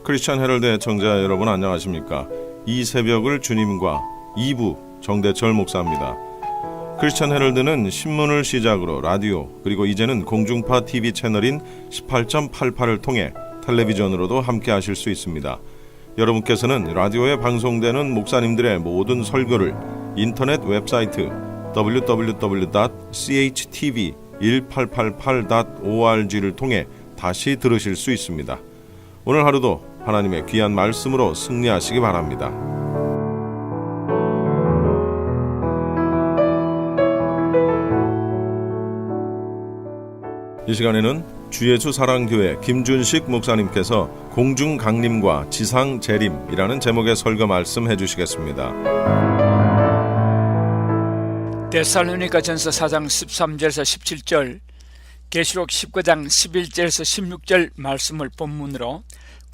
크리스천 헤럴드 애청자 여러분 안녕하십니까? 이 새벽을 주님과 2부 정대철 목사입니다. 크리스천 헤럴드는 신문을 시작으로 라디오 그리고 이제는 공중파 TV 채널인 18.88을 통해 텔레비전으로도 함께 하실 수 있습니다. 여러분께서는 라디오에 방송되는 목사님들의 모든 설교를 인터넷 웹사이트 www.chtv1888.org를 통해 다시 들으실 수 있습니다. 오늘 하루도 하나님의 귀한 말씀으로 승리하시기 바랍니다. 이 시간에는 주예수 사랑교회 김준식 목사님께서 공중 강림과 지상 재림이라는 제목의 설교 말씀해 주시겠습니다. 데살로니가전서 4장 13절에서 17절, 계시록 19장 11절에서 16절 말씀을 본문으로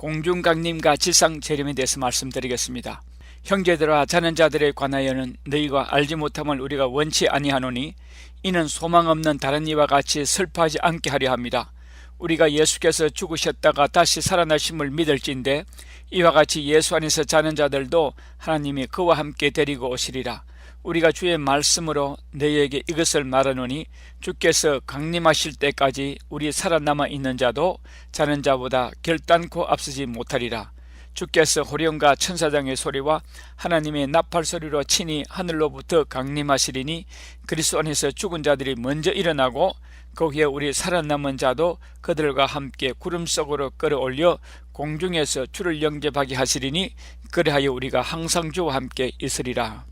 공중 강림과 지상 재림에 대해서 말씀드리겠습니다. 형제들아, 자는 자들에 관하여는 너희가 알지 못함을 우리가 원치 아니하노니 이는 소망 없는 다른 이와 같이 슬퍼하지 않게 하려 합니다. 우리가 예수께서 죽으셨다가 다시 살아나심을 믿을진대 이와 같이 예수 안에서 자는 자들도 하나님이 그와 함께 데리고 오시리라. 우리가 주의 말씀으로 너희에게 이것을 말하노니 주께서 강림하실 때까지 우리 살아남아 있는 자도 자는 자보다 결단코 앞서지 못하리라. 주께서 호령과 천사장의 소리와 하나님의 나팔 소리로 친히 하늘로부터 강림하시리니 그리스도 안에서 죽은 자들이 먼저 일어나고 거기에 우리 살아남은 자도 그들과 함께 구름 속으로 끌어올려 공중에서 주를 영접하게 하시리니 그리하여 우리가 항상 주와 함께 있으리라.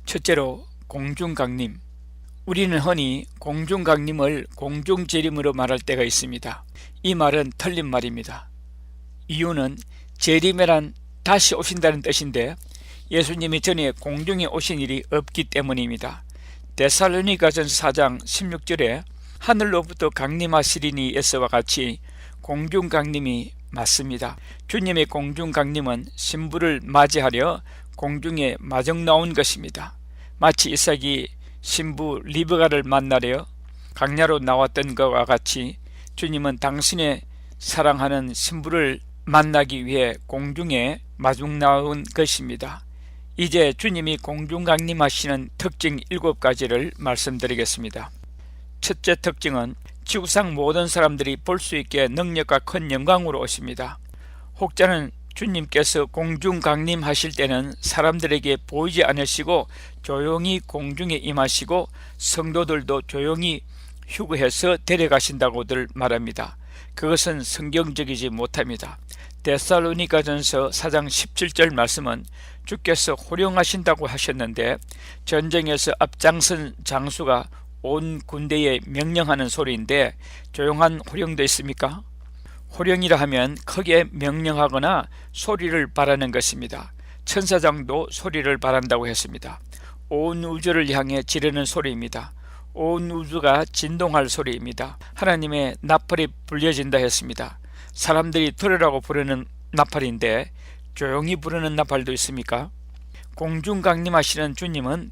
첫째로 공중강림. 우리는 흔히 공중강림을 공중재림으로 말할 때가 있습니다. 이 말은 틀린 말입니다. 이유는 재림이란 다시 오신다는 뜻인데 예수님이 전에 공중에 오신 일이 없기 때문입니다. 데살로니가전서 4장 16절에 하늘로부터 강림하시리니에서와 같이 공중강림이 맞습니다. 주님의 공중강림은 신부를 맞이하려 공중에 마중 나온 것입니다. 마치 이삭이 신부 리브가를 만나려 강야로 나왔던 것과 같이 주님은 당신의 사랑하는 신부를 만나기 위해 공중에 마중 나온 것입니다. 이제 주님이 공중 강림하시는 특징 7가지를 말씀드리겠습니다. 첫째 특징은 지구상 모든 사람들이 볼 수 있게 능력과 큰 영광으로 오십니다. 혹자는 주님께서 공중 강림하실 때는 사람들에게 보이지 않으시고 조용히 공중에 임하시고 성도들도 조용히 휴거해서 데려가신다고들 말합니다. 그것은 성경적이지 못합니다. 데살로니가전서 4장 17절 말씀은 주께서 호령하신다고 하셨는데 전쟁에서 앞장선 장수가 온 군대에 명령하는 소리인데 조용한 호령도 있습니까? 호령이라 하면 크게 명령하거나 소리를 바라는 것입니다. 천사장도 소리를 바란다고 했습니다. 온 우주를 향해 지르는 소리입니다. 온 우주가 진동할 소리입니다. 하나님의 나팔이 불려진다 했습니다. 사람들이 들으라고 부르는 나팔인데 조용히 부르는 나팔도 있습니까? 공중 강림하시는 주님은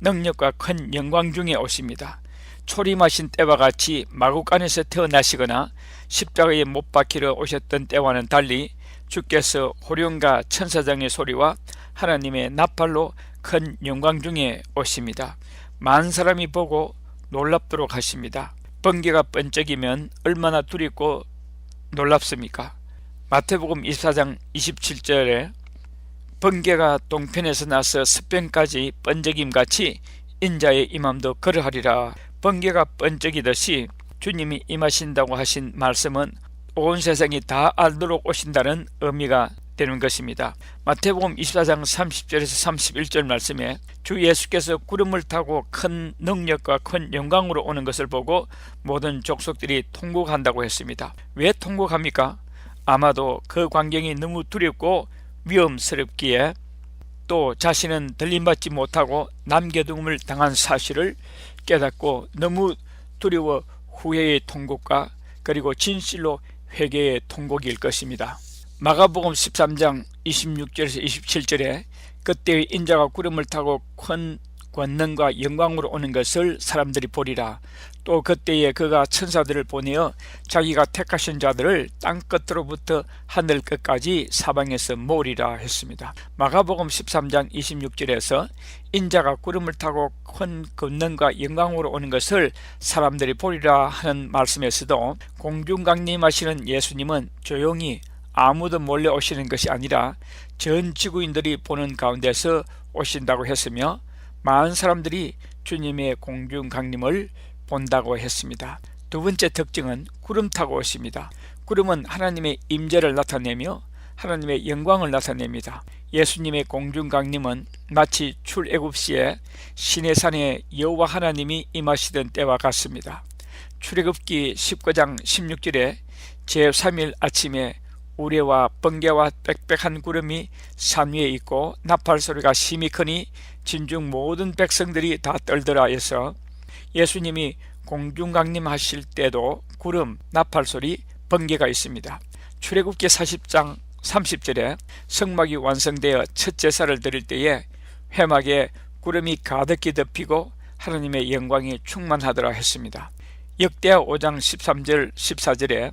능력과 큰 영광 중에 오십니다. 초림하신 때와 같이 마국 안에서 태어나시거나 십자가에 못 박히러 오셨던 때와는 달리 주께서 호령과 천사장의 소리와 하나님의 나팔로 큰 영광 중에 오십니다. 많은 사람이 보고 놀랍도록 하십니다. 번개가 번쩍이면 얼마나 두렵고 놀랍습니까? 마태복음 24장 27절에 번개가 동편에서 나서 서편까지 번쩍임같이 인자의 임함도 그러하리라. 번개가 번쩍이듯이 주님이 임하신다고 하신 말씀은 온 세상이 다 알도록 오신다는 의미가 되는 것입니다. 마태복음 24장 30절에서 31절 말씀에 주 예수께서 구름을 타고 큰 능력과 큰 영광으로 오는 것을 보고 모든 족속들이 통곡한다고 했습니다. 왜 통곡합니까? 아마도 그 광경이 너무 두렵고 위험스럽기에 또 자신은 들림받지 못하고 남겨둠을 당한 사실을 깨닫고 너무 두려워 후회의 통곡과 그리고 진실로 회개의 통곡일 것입니다. 마가복음 13장 26절에서 27절에 그때의 인자가 구름을 타고 큰 권능과 영광으로 오는 것을 사람들이 보리라. 또 그때에 그가 천사들을 보내어 자기가 택하신 자들을 땅 끝으로부터 하늘 끝까지 사방에서 모으리라 했습니다. 마가복음 13장 26절에서 인자가 구름을 타고 큰 권능과 영광으로 오는 것을 사람들이 보리라 하는 말씀에서도 공중강림하시는 예수님은 조용히 아무도 몰래 오시는 것이 아니라 전 지구인들이 보는 가운데서 오신다고 했으며 많은 사람들이 주님의 공중강림을 본다고 했습니다. 두 번째 특징은 구름 타고 오십니다. 구름은 하나님의 임재를 나타내며 하나님의 영광을 나타냅니다. 예수님의 공중강림은 마치 출애굽시에 시내산에 여호와 하나님이 임하시던 때와 같습니다. 출애굽기 19장 16절에 제3일 아침에 우레와 번개와 빽빽한 구름이 산 위에 있고 나팔소리가 심히 크니 진중 모든 백성들이 다 떨더라 해서 예수님이 공중강림하실 때도 구름, 나팔소리, 번개가 있습니다. 출애굽기 40장 30절에 성막이 완성되어 첫 제사를 드릴 때에 회막에 구름이 가득히 덮이고 하나님의 영광이 충만하더라 했습니다. 역대하 5장 13절 14절에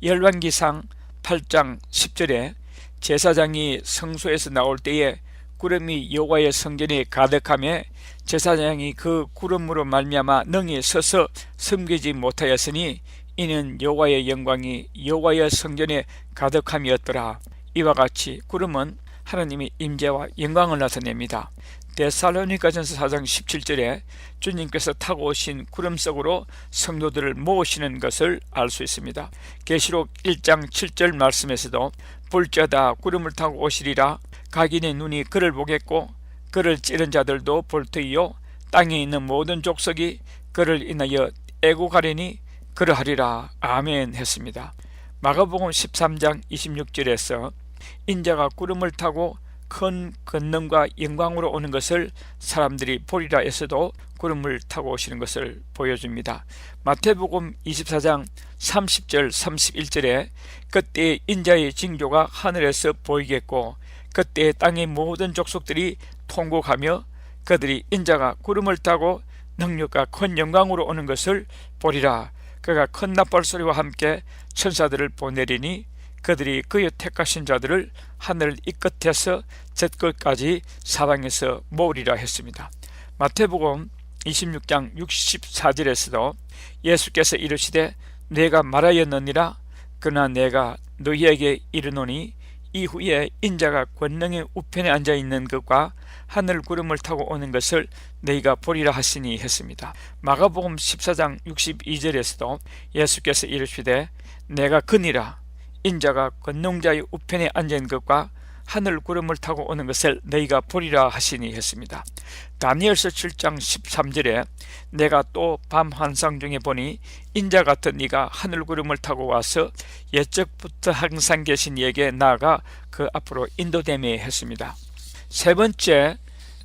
열왕기상 8장 10절에 제사장이 성소에서 나올 때에 구름이 여호와의 성전에 가득하며 제사장이 그 구름으로 말미암아 능히 서서 섬기지 못하였으니 이는 여호와의 영광이 여호와의 성전에 가득함이었더라. 이와 같이 구름은 하나님의 임재와 영광을 나타냅니다. 데살로니가전서 4장 17절에 주님께서 타고 오신 구름 속으로 성도들을 모으시는 것을 알 수 있습니다. 계시록 1장 7절 말씀에서도 볼지어다 구름을 타고 오시리라. 각인의 눈이 그를 보겠고 그를 찌른 자들도 볼 터이요 땅에 있는 모든 족속이 그를 인하여 애고가리니 그러하리라. 아멘 했습니다. 마가복음 13장 26절에서 인자가 구름을 타고 큰 권능과 영광으로 오는 것을 사람들이 보리라 해서도 구름을 타고 오시는 것을 보여줍니다. 마태복음 24장 30절 31절에 그때 인자의 징조가 하늘에서 보이겠고 그때 땅의 모든 족속들이 통곡하며 그들이 인자가 구름을 타고 능력과 큰 영광으로 오는 것을 보리라. 그가 큰 나팔소리와 함께 천사들을 보내리니 그들이 그의 택하신 자들을 하늘 이 끝에서 저 끝까지 사방에서 모으리라 했습니다. 마태복음 26장 64절에서도 예수께서 이르시되 내가 말하였느니라. 그러나 내가 너희에게 이르노니 이후에 인자가 권능의 우편에 앉아있는 것과 하늘 구름을 타고 오는 것을 너희가 보리라 하시니 했습니다. 마가복음 14장 62절에서도 예수께서 이르시되 내가 그니라. 인자가 권능자의 우편에 앉은 것과 하늘 구름을 타고 오는 것을 너희가 보리라 하시니 했습니다. 다니엘서 7장 13절에 내가 또 밤 환상 중에 보니 인자 같은 이가 하늘 구름을 타고 와서 옛적부터 항상 계신 이에게 나아가 그 앞으로 인도되매 했습니다. 세 번째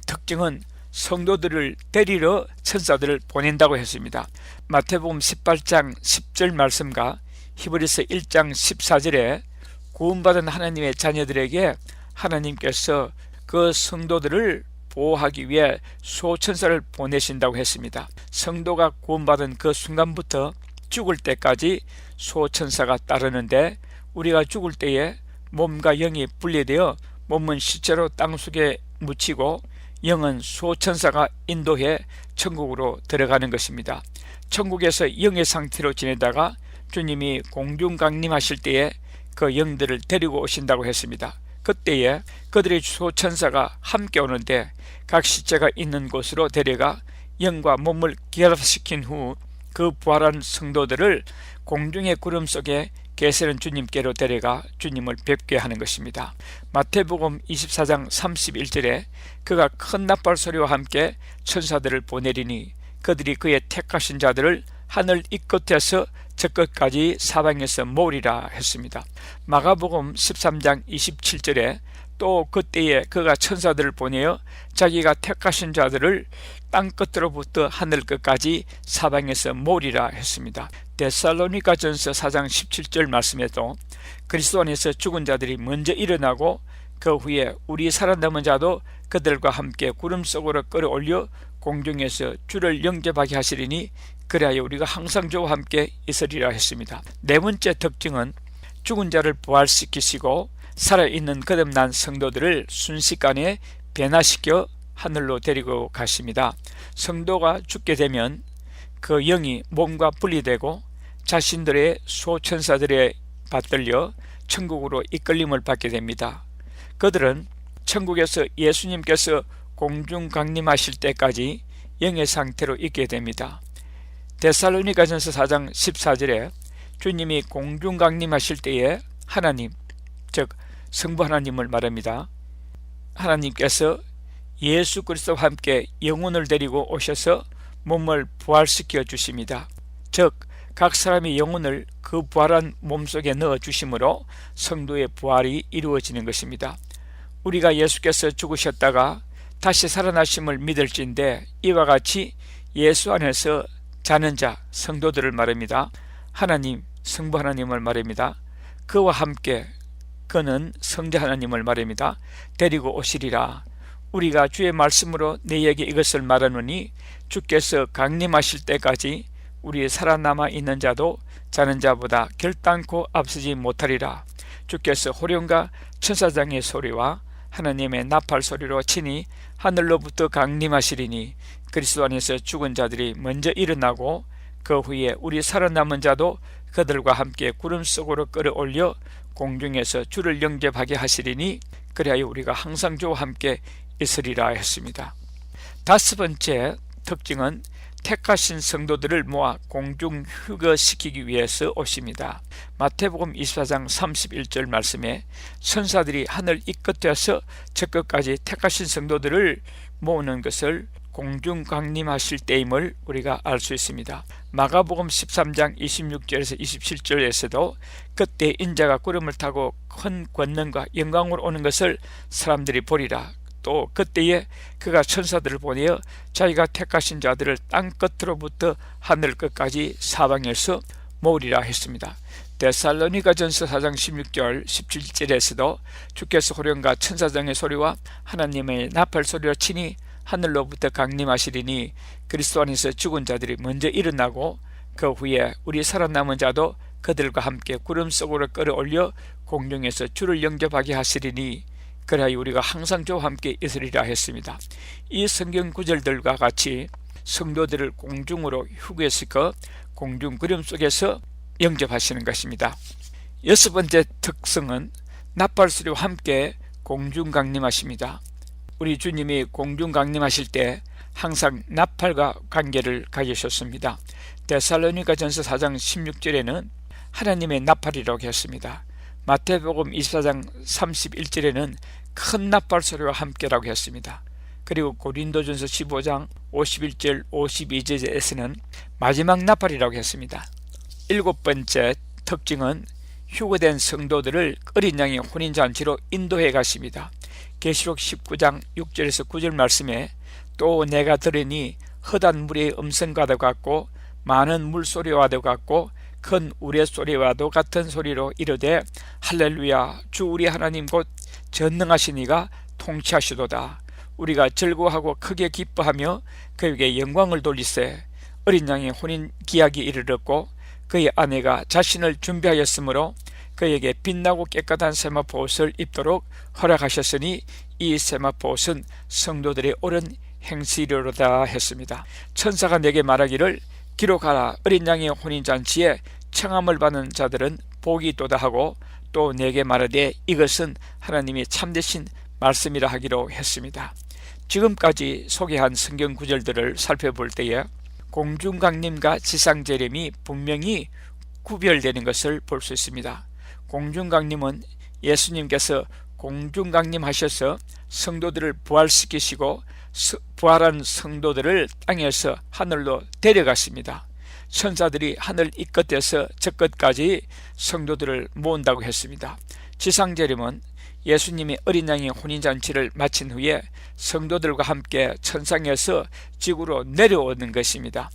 특징은 성도들을 데리러 천사들을 보낸다고 했습니다. 마태복음 18장 10절 말씀과 히브리서 1장 14절에 구원받은 하나님의 자녀들에게 하나님께서 그 성도들을 보호하기 위해 수호천사를 보내신다고 했습니다. 성도가 구원받은 그 순간부터 죽을 때까지 수호천사가 따르는데 우리가 죽을 때에 몸과 영이 분리되어 몸은 시체로 땅속에 묻히고 영은 수호천사가 인도해 천국으로 들어가는 것입니다. 천국에서 영의 상태로 지내다가 주님이 공중강림하실 때에 그 영들을 데리고 오신다고 했습니다. 그때에 그들의 수호천사가 함께 오는데 각 시체가 있는 곳으로 데려가 영과 몸을 결합시킨 후 그 부활한 성도들을 공중의 구름 속에 계시는 주님께로 데려가 주님을 뵙게 하는 것입니다. 마태복음 24장 31절에 그가 큰 나팔소리와 함께 천사들을 보내리니 그들이 그의 택하신 자들을 하늘 이 끝에서 저 끝까지 사방에서 모으리라 했습니다. 마가복음 13장 27절에 또 그때에 그가 천사들을 보내어 자기가 택하신 자들을 땅 끝으로부터 하늘 끝까지 사방에서 모으리라 했습니다. 데살로니가전서 4장 17절 말씀에도 그리스도 안에서 죽은 자들이 먼저 일어나고 그 후에 우리 살아남은 자도 그들과 함께 구름 속으로 끌어올려 공중에서 주를 영접하게 하시리니 그리하여 우리가 항상 저와 함께 있으리라 했습니다. 네 번째 특징은 죽은 자를 부활시키시고 살아있는 거듭난 성도들을 순식간에 변화시켜 하늘로 데리고 가십니다. 성도가 죽게 되면 그 영이 몸과 분리되고 자신들의 수호천사들에 받들려 천국으로 이끌림을 받게 됩니다. 그들은 천국에서 예수님께서 공중 강림하실 때까지 영의 상태로 있게 됩니다. 데살로니가전서 4장 14절에 주님이 공중 강림하실 때에 하나님, 즉 성부 하나님을 말합니다. 하나님께서 예수 그리스도와 함께 영혼을 데리고 오셔서 몸을 부활시켜 주십니다. 즉 각 사람의 영혼을 그 부활한 몸속에 넣어 주심으로 성도의 부활이 이루어지는 것입니다. 우리가 예수께서 죽으셨다가 다시 살아나심을 믿을진데 이와 같이 예수 안에서 자는 자 성도들을 말합니다. 하나님, 성부 하나님을 말합니다. 그와 함께 그는 성자 하나님을 말합니다. 데리고 오시리라. 우리가 주의 말씀으로 너희에게 이것을 말하노니 주께서 강림하실 때까지 우리 살아남아 있는 자도 자는 자보다 결단코 앞서지 못하리라. 주께서 호령과 천사장의 소리와 하나님의 나팔 소리로 친히 하늘로부터 강림하시리니 그리스도 안에서 죽은 자들이 먼저 일어나고 그 후에 우리 살아남은 자도 그들과 함께 구름 속으로 끌어올려 공중에서 주를 영접하게 하시리니 그리하여 우리가 항상 주와 함께 있으리라 했습니다. 다섯 번째 특징은 택하신 성도들을 모아 공중 휴거시키기 위해서 오십니다. 마태복음 24장 31절 말씀에 천사들이 하늘 이끝에서 저 끝까지 택하신 성도들을 모으는 것을 공중 강림하실 때임을 우리가 알 수 있습니다. 마가복음 13장 26절에서 27절에서도 그때 인자가 구름을 타고 큰 권능과 영광으로 오는 것을 사람들이 보리라. 또 그때에 그가 천사들을 보내어 자기가 택하신 자들을 땅 끝으로부터 하늘 끝까지 사방에서 모으리라 했습니다. 데살로니가전서 4장 16절 17절에서도 주께서 호령과 천사장의 소리와 하나님의 나팔 소리로 친히 하늘로부터 강림하시리니 그리스도 안에서 죽은 자들이 먼저 일어나고 그 후에 우리 살아남은 자도 그들과 함께 구름 속으로 끌어올려 공중에서 주를 영접하게 하시리니 그리하여 우리가 항상 저와 함께 있으리라 했습니다. 이 성경 구절들과 같이 성도들을 공중으로 휴거시켜 공중 구름 속에서 영접하시는 것입니다. 여섯 번째 특성은 나팔소리와 함께 공중 강림하십니다. 우리 주님이 공중 강림하실 때 항상 나팔과 관계를 가지셨습니다. 데살로니가전서 4장 16절에는 하나님의 나팔이라고 했습니다. 마태복음 24장 31절에는 큰 나팔 소리와 함께라고 했습니다. 그리고 고린도전서 15장 51절 52절에서는 마지막 나팔이라고 했습니다. 일곱 번째 특징은 휴거된 성도들을 어린 양의 혼인잔치로 인도해 가십니다. 계시록 19장 6절에서 9절 말씀에 또 내가 들으니 허단 물의 음성과도 같고 많은 물소리와도 같고 큰 우레소리와도 같은 소리로 이르되 할렐루야 주 우리 하나님 곧 전능하신 이가 통치하시도다. 우리가 즐거워하고 크게 기뻐하며 그에게 영광을 돌리세. 어린 양의 혼인 기약이 이르렀고 그의 아내가 자신을 준비하였으므로 그에게 빛나고 깨끗한 세마포 옷을 입도록 허락하셨으니 이 세마포 옷은 성도들의 옳은 행실이로다 했습니다. 천사가 내게 말하기를 기록하라. 어린 양의 혼인잔치에 청함을 받는 자들은 복이 있도다 하고 또 내게 말하되 이것은 하나님이 참되신 말씀이라 하기로 했습니다. 지금까지 소개한 성경 구절들을 살펴볼 때에 공중강림과 지상재림이 분명히 구별되는 것을 볼 수 있습니다. 공중강림은 예수님께서 공중강림하셔서 성도들을 부활시키시고 부활한 성도들을 땅에서 하늘로 데려갔습니다. 천사들이 하늘 이 끝에서 저 끝까지 성도들을 모은다고 했습니다. 지상재림은 예수님이 어린 양의 혼인잔치를 마친 후에 성도들과 함께 천상에서 지구로 내려오는 것입니다.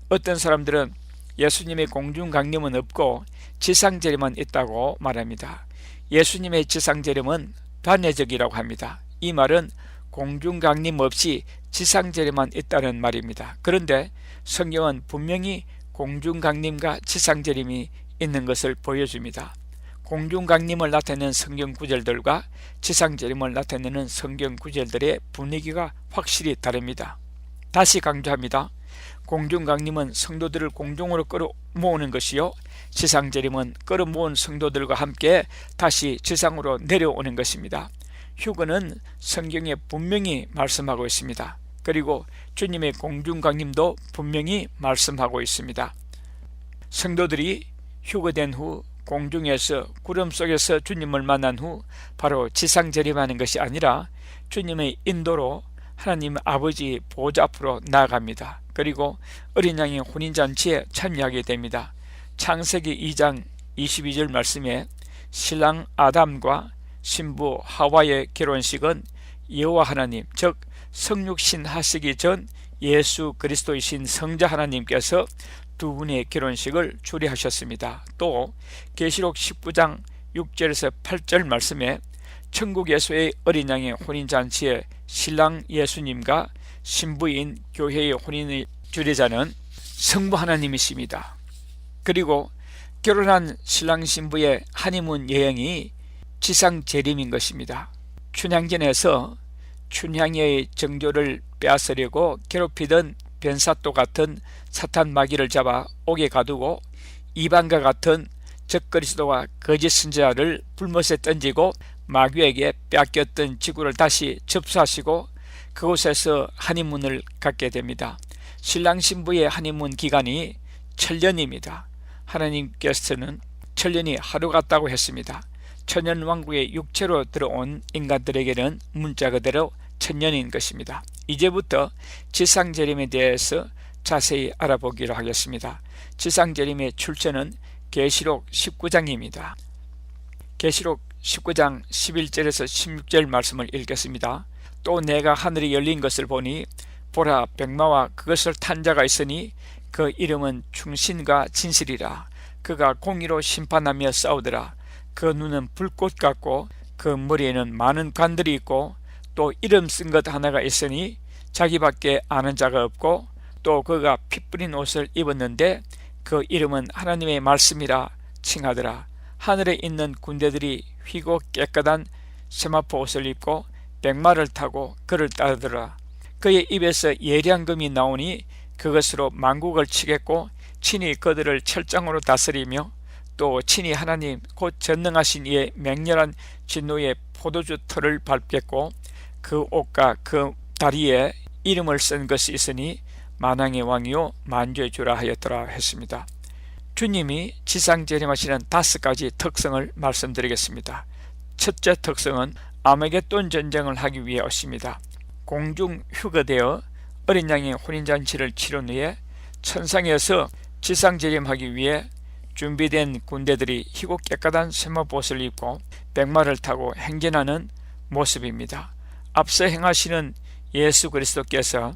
어떤 사람들은 예수님의 공중강림은 없고 지상재림만 있다고 말합니다. 예수님의 지상재림은 반예적이라고 합니다. 이 말은 공중강림 없이 지상재림만 있다는 말입니다. 그런데 성경은 분명히 공중강림과 지상재림이 있는 것을 보여줍니다. 공중강림을 나타내는 성경 구절들과 지상재림을 나타내는 성경 구절들의 분위기가 확실히 다릅니다. 다시 강조합니다. 공중강림은 성도들을 공중으로 끌어모으는 것이요, 지상재림은 끌어모은 성도들과 함께 다시 지상으로 내려오는 것입니다. 휴거는 성경에 분명히 말씀하고 있습니다. 그리고 주님의 공중강림도 분명히 말씀하고 있습니다. 성도들이 휴거된 후 공중에서 구름 속에서 주님을 만난 후 바로 지상재림하는 것이 아니라 주님의 인도로 하나님 아버지 보좌 앞으로 나아갑니다. 그리고 어린 양의 혼인잔치에 참여하게 됩니다. 창세기 2장 22절 말씀에 신랑 아담과 신부 하와의 결혼식은 여호와 하나님, 즉 성육신 하시기 전 예수 그리스도이신 성자 하나님께서 두 분의 결혼식을 주례하셨습니다. 또 계시록 19장 6절에서 8절 말씀에 천국에서의 어린 양의 혼인잔치에 신랑 예수님과 신부인 교회의 혼인의 주례자는 성부 하나님이십니다. 그리고 결혼한 신랑 신부의 하니문 여행이 지상 재림인 것입니다. 춘향전에서 춘향의 정조를 빼앗으려고 괴롭히던 변사또 같은 사탄 마귀를 잡아 옥에 가두고 이방과 같은 적그리스도와 거짓 선지자를 불못에 던지고 마귀에게 빼앗겼던 지구를 다시 접수하시고 그곳에서 하니문을 갖게 됩니다. 신랑 신부의 하니문 기간이 천년입니다. 하나님께서는 천년이 하루 같다고 했습니다. 천년왕국의 육체로 들어온 인간들에게는 문자 그대로 천년인 것입니다. 이제부터 지상재림에 대해서 자세히 알아보기로 하겠습니다. 지상재림의 출처는 계시록 19장입니다. 계시록 19장 11절에서 16절 말씀을 읽겠습니다. 또 내가 하늘이 열린 것을 보니 보라, 백마와 그것을 탄 자가 있으니 그 이름은 충신과 진실이라. 그가 공의로 심판하며 싸우더라. 그 눈은 불꽃 같고 그 머리에는 많은 관들이 있고 또 이름 쓴 것 하나가 있으니 자기밖에 아는 자가 없고 또 그가 피 뿌린 옷을 입었는데 그 이름은 하나님의 말씀이라 칭하더라. 하늘에 있는 군대들이 휘고 깨끗한 세마포 옷을 입고 백마를 타고 그를 따르더라. 그의 입에서 예량금이 나오니 그것으로 만국을 치겠고 친히 그들을 철장으로 다스리며 또 친히 하나님 곧 전능하신 이의 맹렬한 진노의 포도주 털을 밟겠고 그 옷과 그 다리에 이름을 쓴 것이 있으니 만왕의 왕이요 만주의 주라 하였더라 했습니다. 주님이 지상재림하시는 5가지 특성을 말씀드리겠습니다. 첫째 특성은 아메겟돈 전쟁을 하기 위해 오십니다. 공중 휴거되어 어린 양의 혼인잔치를 치른 후에 천상에서 지상재림하기 위해 준비된 군대들이 희고 깨끗한 세마포옷을 입고 백마를 타고 행진하는 모습입니다. 앞서 행하시는 예수 그리스도께서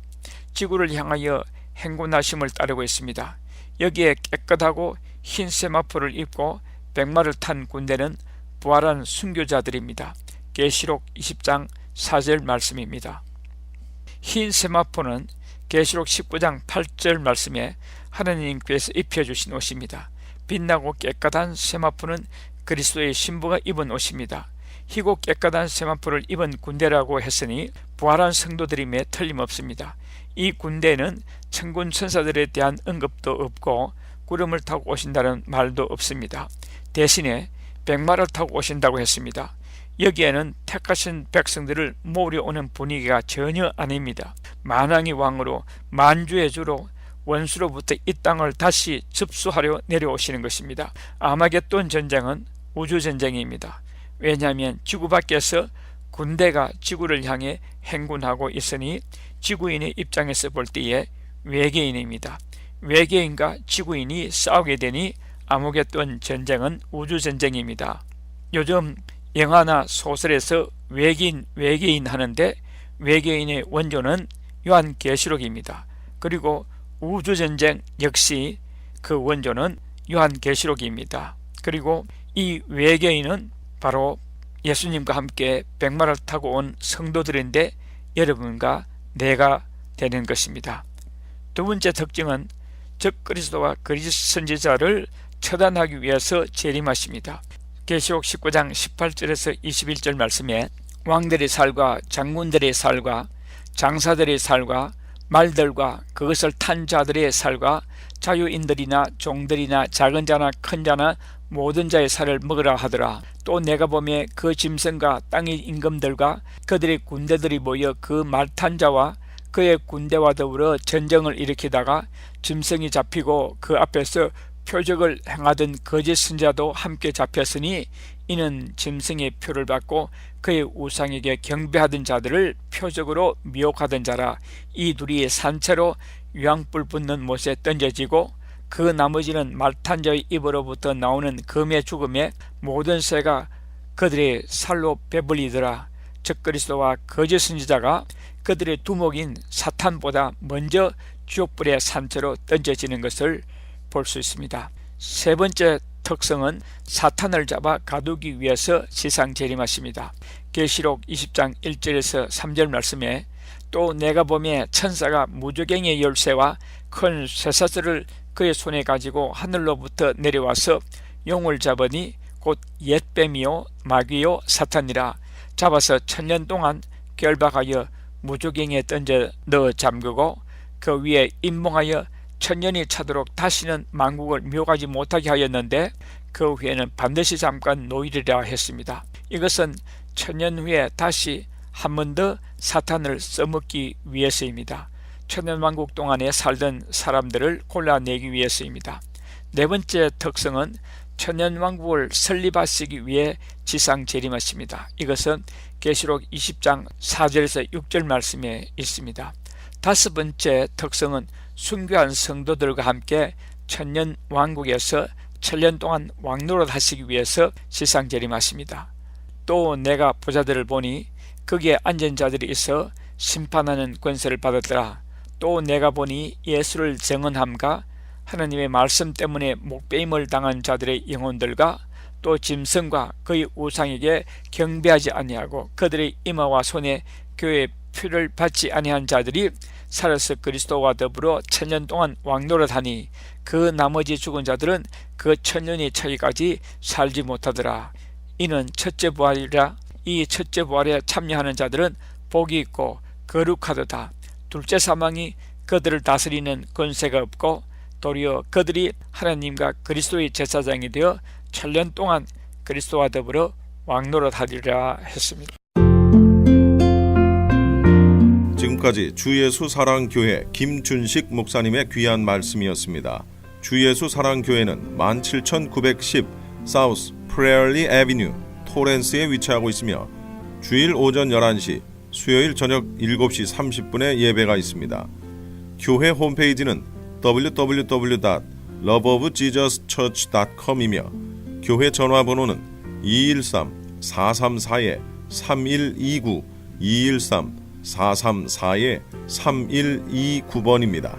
지구를 향하여 행군하심을 따르고 있습니다. 여기에 깨끗하고 흰 세마포를 입고 백마를 탄 군대는 부활한 순교자들입니다. 계시록 20장 4절 말씀입니다. 흰 세마포는 계시록 19장 8절 말씀에 하나님께서 입혀주신 옷입니다. 빛나고 깨끗한 세마포는 그리스도의 신부가 입은 옷입니다. 희고 깨끗한 세마포를 입은 군대라고 했으니 부활한 성도들임에 틀림없습니다. 이 군대는 천군 천사들에 대한 언급도 없고 구름을 타고 오신다는 말도 없습니다. 대신에 백마를 타고 오신다고 했습니다. 여기에는 택하신 백성들을 모으려 오는 분위기가 전혀 아닙니다. 만왕의 왕으로 만주의 주로 원수로부터 이 땅을 다시 접수하려 내려오시는 것입니다. 아마겟돈 전쟁은 우주전쟁입니다. 왜냐하면 지구 밖에서 군대가 지구를 향해 행군하고 있으니 지구인의 입장에서 볼 때에 외계인입니다. 외계인과 지구인이 싸우게 되니 아마겟돈 전쟁은 우주전쟁입니다. 요즘 영화나 소설에서 외계인 하는데 외계인의 원조는 요한계시록입니다. 그리고 우주전쟁 역시 그 원조는 요한계시록입니다. 그리고 이 외계인은 바로 예수님과 함께 백마를 타고 온 성도들인데 여러분과 내가 되는 것입니다. 두 번째 특징은 적그리스도와 거짓 선지자를 처단하기 위해서 재림하십니다. 계시록 19장 18절에서 21절 말씀에 왕들의 살과 장군들의 살과 장사들의 살과 말들과 그것을 탄 자들의 살과 자유인들이나 종들이나 작은 자나 큰 자나 모든 자의 살을 먹으라 하더라. 또 내가 보매 그 짐승과 땅의 임금들과 그들의 군대들이 모여 그 말 탄 자와 그의 군대와 더불어 전쟁을 일으키다가 짐승이 잡히고 그 앞에서 표적을 행하던 거짓 선지자도 함께 잡혔으니 이는 짐승의 표를 받고 그의 우상에게 경배하던 자들을 표적으로 미혹하던 자라. 이 둘이 산채로 유황불 붙는 못에 던져지고 그 나머지는 말탄 자의 입으로부터 나오는 금의 죽음에 모든 새가 그들의 살로 배불리더라. 적그리스도와 거짓 선지자가 그들의 두목인 사탄보다 먼저 지옥불의 산채로 던져지는 것을 볼 수 있습니다. 세 번째 특성은 사탄을 잡아 가두기 위해서 지상 재림하십니다. 계시록 20장 1절에서 3절 말씀에 또 내가 보매 천사가 무저갱의 열쇠와 큰 쇠사슬을 그의 손에 가지고 하늘로부터 내려와서 용을 잡으니 곧 옛뱀이요 마귀요 사탄이라. 잡아서 1000년 동안 결박하여 무저갱에 던져 넣어 잠그고 그 위에 임몽하여 1000년이 차도록 다시는 만국을 미혹하지 못하게 하였는데 그 후에는 반드시 잠깐 놓이리라 했습니다. 이것은 1000년 후에 다시 한 번 더 사탄을 써먹기 위해서입니다. 1000년 왕국 동안에 살던 사람들을 골라내기 위해서입니다. 네 번째 특성은 1000년 왕국을 설립하시기 위해 지상 재림하십니다. 이것은 계시록 20장 4절에서 6절 말씀에 있습니다. 다섯 번째 특성은 순교한 성도들과 함께 천년 왕국에서 7년 동안 왕노릇 하시기 위해서 지상 재림하십니다. 또 내가 보좌들을 보니 거기에 앉은 자들이 있어 심판하는 권세를 받았더라. 또 내가 보니 예수를 증언함과 하나님의 말씀 때문에 목배임을 당한 자들의 영혼들과 또 짐승과 그의 우상에게 경배하지 아니하고 그들의 이마와 손에 교회의 표를 받지 아니한 자들이 살아서 그리스도와 더불어 1000년 동안 왕노릇하니 그 나머지 죽은 자들은 그 1000년이 차기까지 살지 못하더라. 이는 첫째 부활이라. 이 첫째 부활에 참여하는 자들은 복이 있고 거룩하도다. 둘째 사망이 그들을 다스리는 권세가 없고 도리어 그들이 하나님과 그리스도의 제사장이 되어 7년 동안 그리스도와 더불어 왕노릇하리라 했습니다. 지금까지 주예수 사랑교회 김준식 목사님의 귀한 말씀이었습니다. 주예수 사랑교회는 17910 사우스 프레얼리 애비뉴 토렌스에 위치하고 있으며 주일 오전 11시, 수요일 저녁 7시 30분에 예배가 있습니다. 교회 홈페이지는 www.loveofjesuschurch.com이며 교회 전화번호는 213-434-3129 213-434-3129번입니다.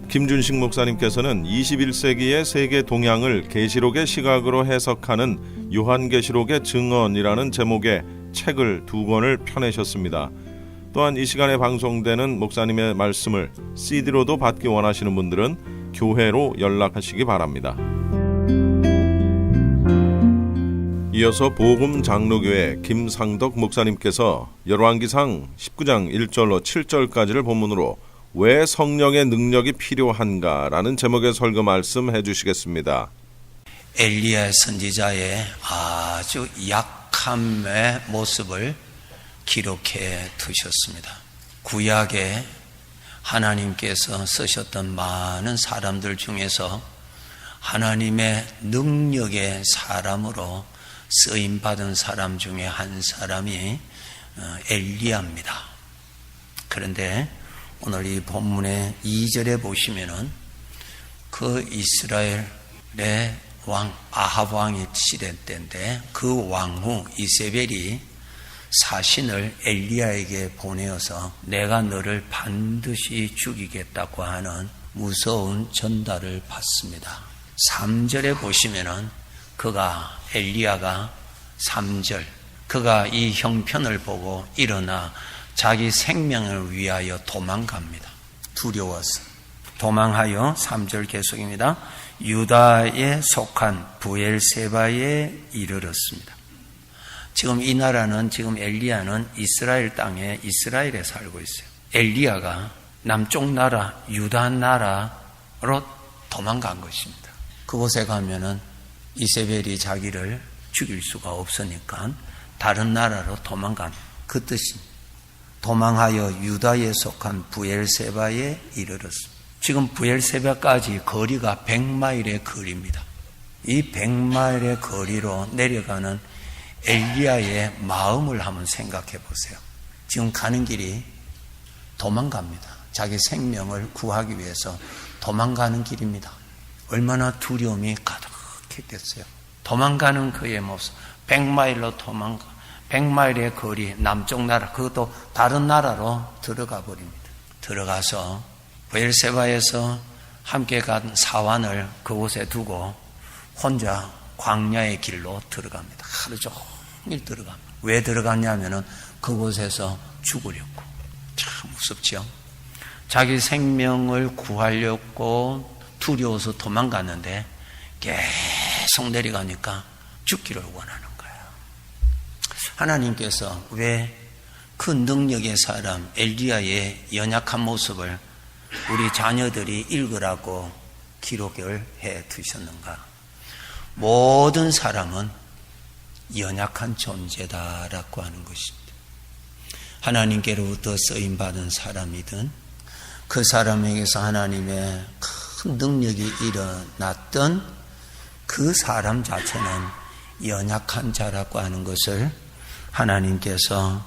김준식 목사님께서는 21세기의 세계 동향을 계시록의 시각으로 해석하는 요한계시록의 증언이라는 제목의 책을 2권을 펴내셨습니다. 또한 이 시간에 방송되는 목사님의 말씀을 CD로도 받기 원하시는 분들은 교회로 연락하시기 바랍니다. 이어서 복음장로교회 김상덕 목사님께서 열왕기상 19장 1절로 7절까지를 본문으로 왜 성령의 능력이 필요한가라는 제목의 설교 말씀해 주시겠습니다. 엘리야 선지자의 아주 약함의 모습을 기록해 두셨습니다. 구약에 하나님께서 쓰셨던 많은 사람들 중에서 하나님의 능력의 사람으로 쓰임받은 사람 중에 한 사람이 엘리야입니다. 그런데 오늘 이 본문의 2절에 보시면은 그 이스라엘의 왕 아합 왕이 시대 때인데 그 왕 후 이세벨이 사신을 엘리야에게 보내어서 내가 너를 반드시 죽이겠다고 하는 무서운 전달을 받습니다. 3절에 보시면은 엘리야가 3절 그가 이 형편을 보고 일어나 자기 생명을 위하여 도망갑니다. 두려워서 도망하여 3절 계속입니다. 유다에 속한 부엘세바에 이르렀습니다. 지금 이 나라는 지금 엘리야는 이스라엘 땅에 이스라엘에 살고 있어요. 엘리야가 남쪽 나라 유다 나라로 도망간 것입니다. 그곳에 가면은 이세벨이 자기를 죽일 수가 없으니까 다른 나라로 도망간 그 뜻입니다. 도망하여 유다에 속한 부엘세바에 이르렀습니다. 지금 부엘세바까지 거리가 100마일의 거리입니다. 이 100마일의 거리로 내려가는 엘리야의 마음을 한번 생각해 보세요. 지금 가는 길이 도망갑니다. 자기 생명을 구하기 위해서 도망가는 길입니다. 얼마나 두려움이 가득했겠어요. 도망가는 그의 모습, 100마일로 도망가, 100마일의 거리, 남쪽 나라, 그것도 다른 나라로 들어가 버립니다. 들어가서 부엘세바에서 함께 간 사환을 그곳에 두고 혼자 광야의 길로 들어갑니다. 하루 종일 들어갑니다. 왜 들어갔냐면은 그곳에서 죽으려고. 참 무섭죠. 자기 생명을 구하려고 두려워서 도망갔는데 계속 내려가니까 죽기를 원하는 거예요. 하나님께서 왜 그 능력의 사람 엘리야의 연약한 모습을 우리 자녀들이 읽으라고 기록을 해 두셨는가? 모든 사람은 연약한 존재다라고 하는 것입니다. 하나님께로부터 쓰임받은 사람이든 그 사람에게서 하나님의 큰 능력이 일어났던 그 사람 자체는 연약한 자라고 하는 것을 하나님께서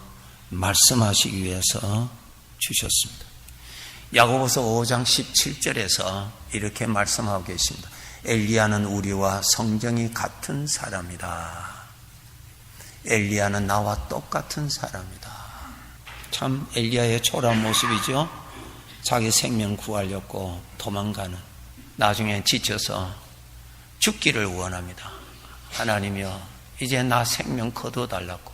말씀하시기 위해서 주셨습니다. 야고보서 5장 17절에서 이렇게 말씀하고 계십니다. 엘리야는 우리와 성정이 같은 사람이다. 엘리야는 나와 똑같은 사람이다. 참 엘리야의 초라한 모습이죠. 자기 생명 구하려고 도망가는, 나중에 지쳐서 죽기를 원합니다. 하나님이여 이제 나 생명 거둬달라고.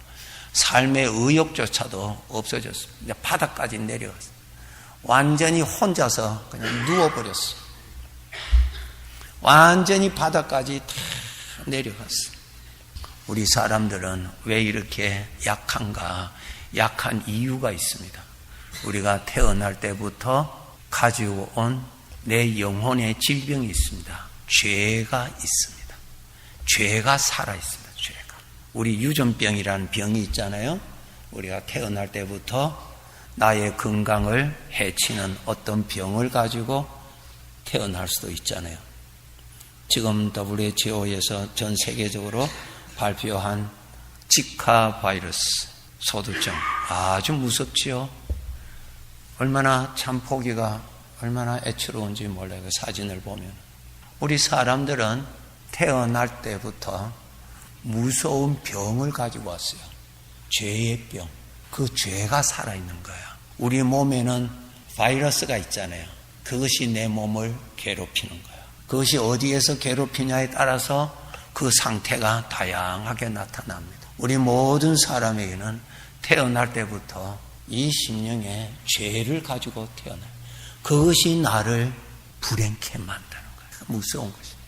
삶의 의욕조차도 없어졌습니다. 이제 바닥까지 내려갔어요. 완전히 혼자서 그냥 누워버렸어요. 완전히 바닥까지 다 내려갔어요. 우리 사람들은 왜 이렇게 약한가? 약한 이유가 있습니다. 우리가 태어날 때부터 가지고 온 내 영혼의 질병이 있습니다. 죄가 있습니다. 죄가 살아있습니다. 죄가. 우리 유전병이라는 병이 있잖아요. 우리가 태어날 때부터 나의 건강을 해치는 어떤 병을 가지고 태어날 수도 있잖아요. 지금 WHO에서 전 세계적으로 발표한 지카 바이러스 소두증 아주 무섭지요. 얼마나 참 보기가 얼마나 애처로운지 몰라요. 그 사진을 보면. 우리 사람들은 태어날 때부터 무서운 병을 가지고 왔어요. 죄의 병. 그 죄가 살아있는 거야. 우리 몸에는 바이러스가 있잖아요. 그것이 내 몸을 괴롭히는 거야. 그것이 어디에서 괴롭히냐에 따라서 그 상태가 다양하게 나타납니다. 우리 모든 사람에게는 태어날 때부터 이 심령의 죄를 가지고 태어나요. 그것이 나를 불행케 만드는 거예요. 무서운 것입니다.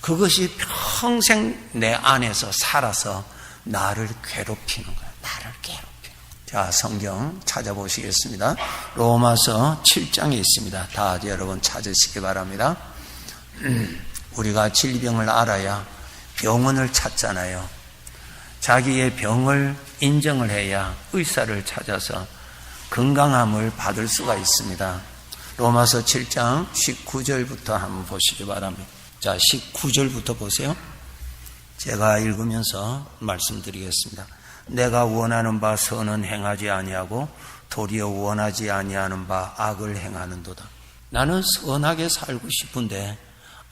그것이 평생 내 안에서 살아서 나를 괴롭히는 거예요. 나를 괴롭히는 거예요. 자, 성경 찾아보시겠습니다. 로마서 7장에 있습니다. 다 여러분 찾으시기 바랍니다. 우리가 질병을 알아야 병원을 찾잖아요. 자기의 병을 인정을 해야 의사를 찾아서 건강함을 받을 수가 있습니다. 로마서 7장 19절부터 한번 보시기 바랍니다. 자, 19절부터 보세요. 제가 읽으면서 말씀드리겠습니다. 내가 원하는 바 선은 행하지 아니하고 도리어 원하지 아니하는 바 악을 행하는도다. 나는 선하게 살고 싶은데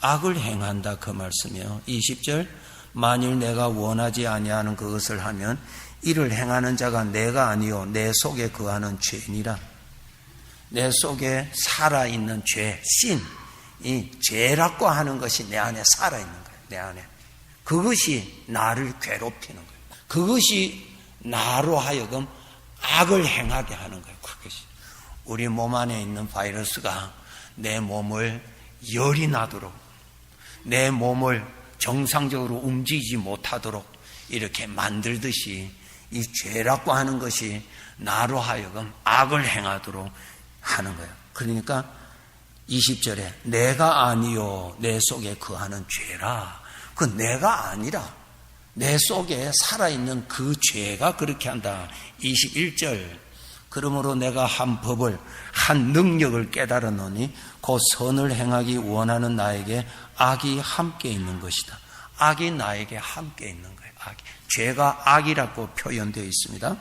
악을 행한다, 그 말씀이요. 20절, 만일 내가 원하지 아니하는 그것을 하면 이를 행하는 자가 내가 아니요 내 속에 거하는 죄니라. 내 속에 살아있는 죄, 신, 이 죄라고 하는 것이 내 안에 살아있는 거예요. 내 안에. 그것이 나를 괴롭히는 거예요. 그것이 나로 하여금 악을 행하게 하는 거예요. 그것이. 우리 몸 안에 있는 바이러스가 내 몸을 열이 나도록, 내 몸을 정상적으로 움직이지 못하도록 이렇게 만들듯이 이 죄라고 하는 것이 나로 하여금 악을 행하도록 하는 거예요. 그러니까 20절에 내가 아니요 내 속에 거하는 죄라. 그 내가 아니라 내 속에 살아있는 그 죄가 그렇게 한다. 21절 그러므로 내가 한 법을 한 능력을 깨달았노니 곧 선을 행하기 원하는 나에게 악이 함께 있는 것이다. 악이 나에게 함께 있는 거예요. 악이. 죄가 악이라고 표현되어 있습니다.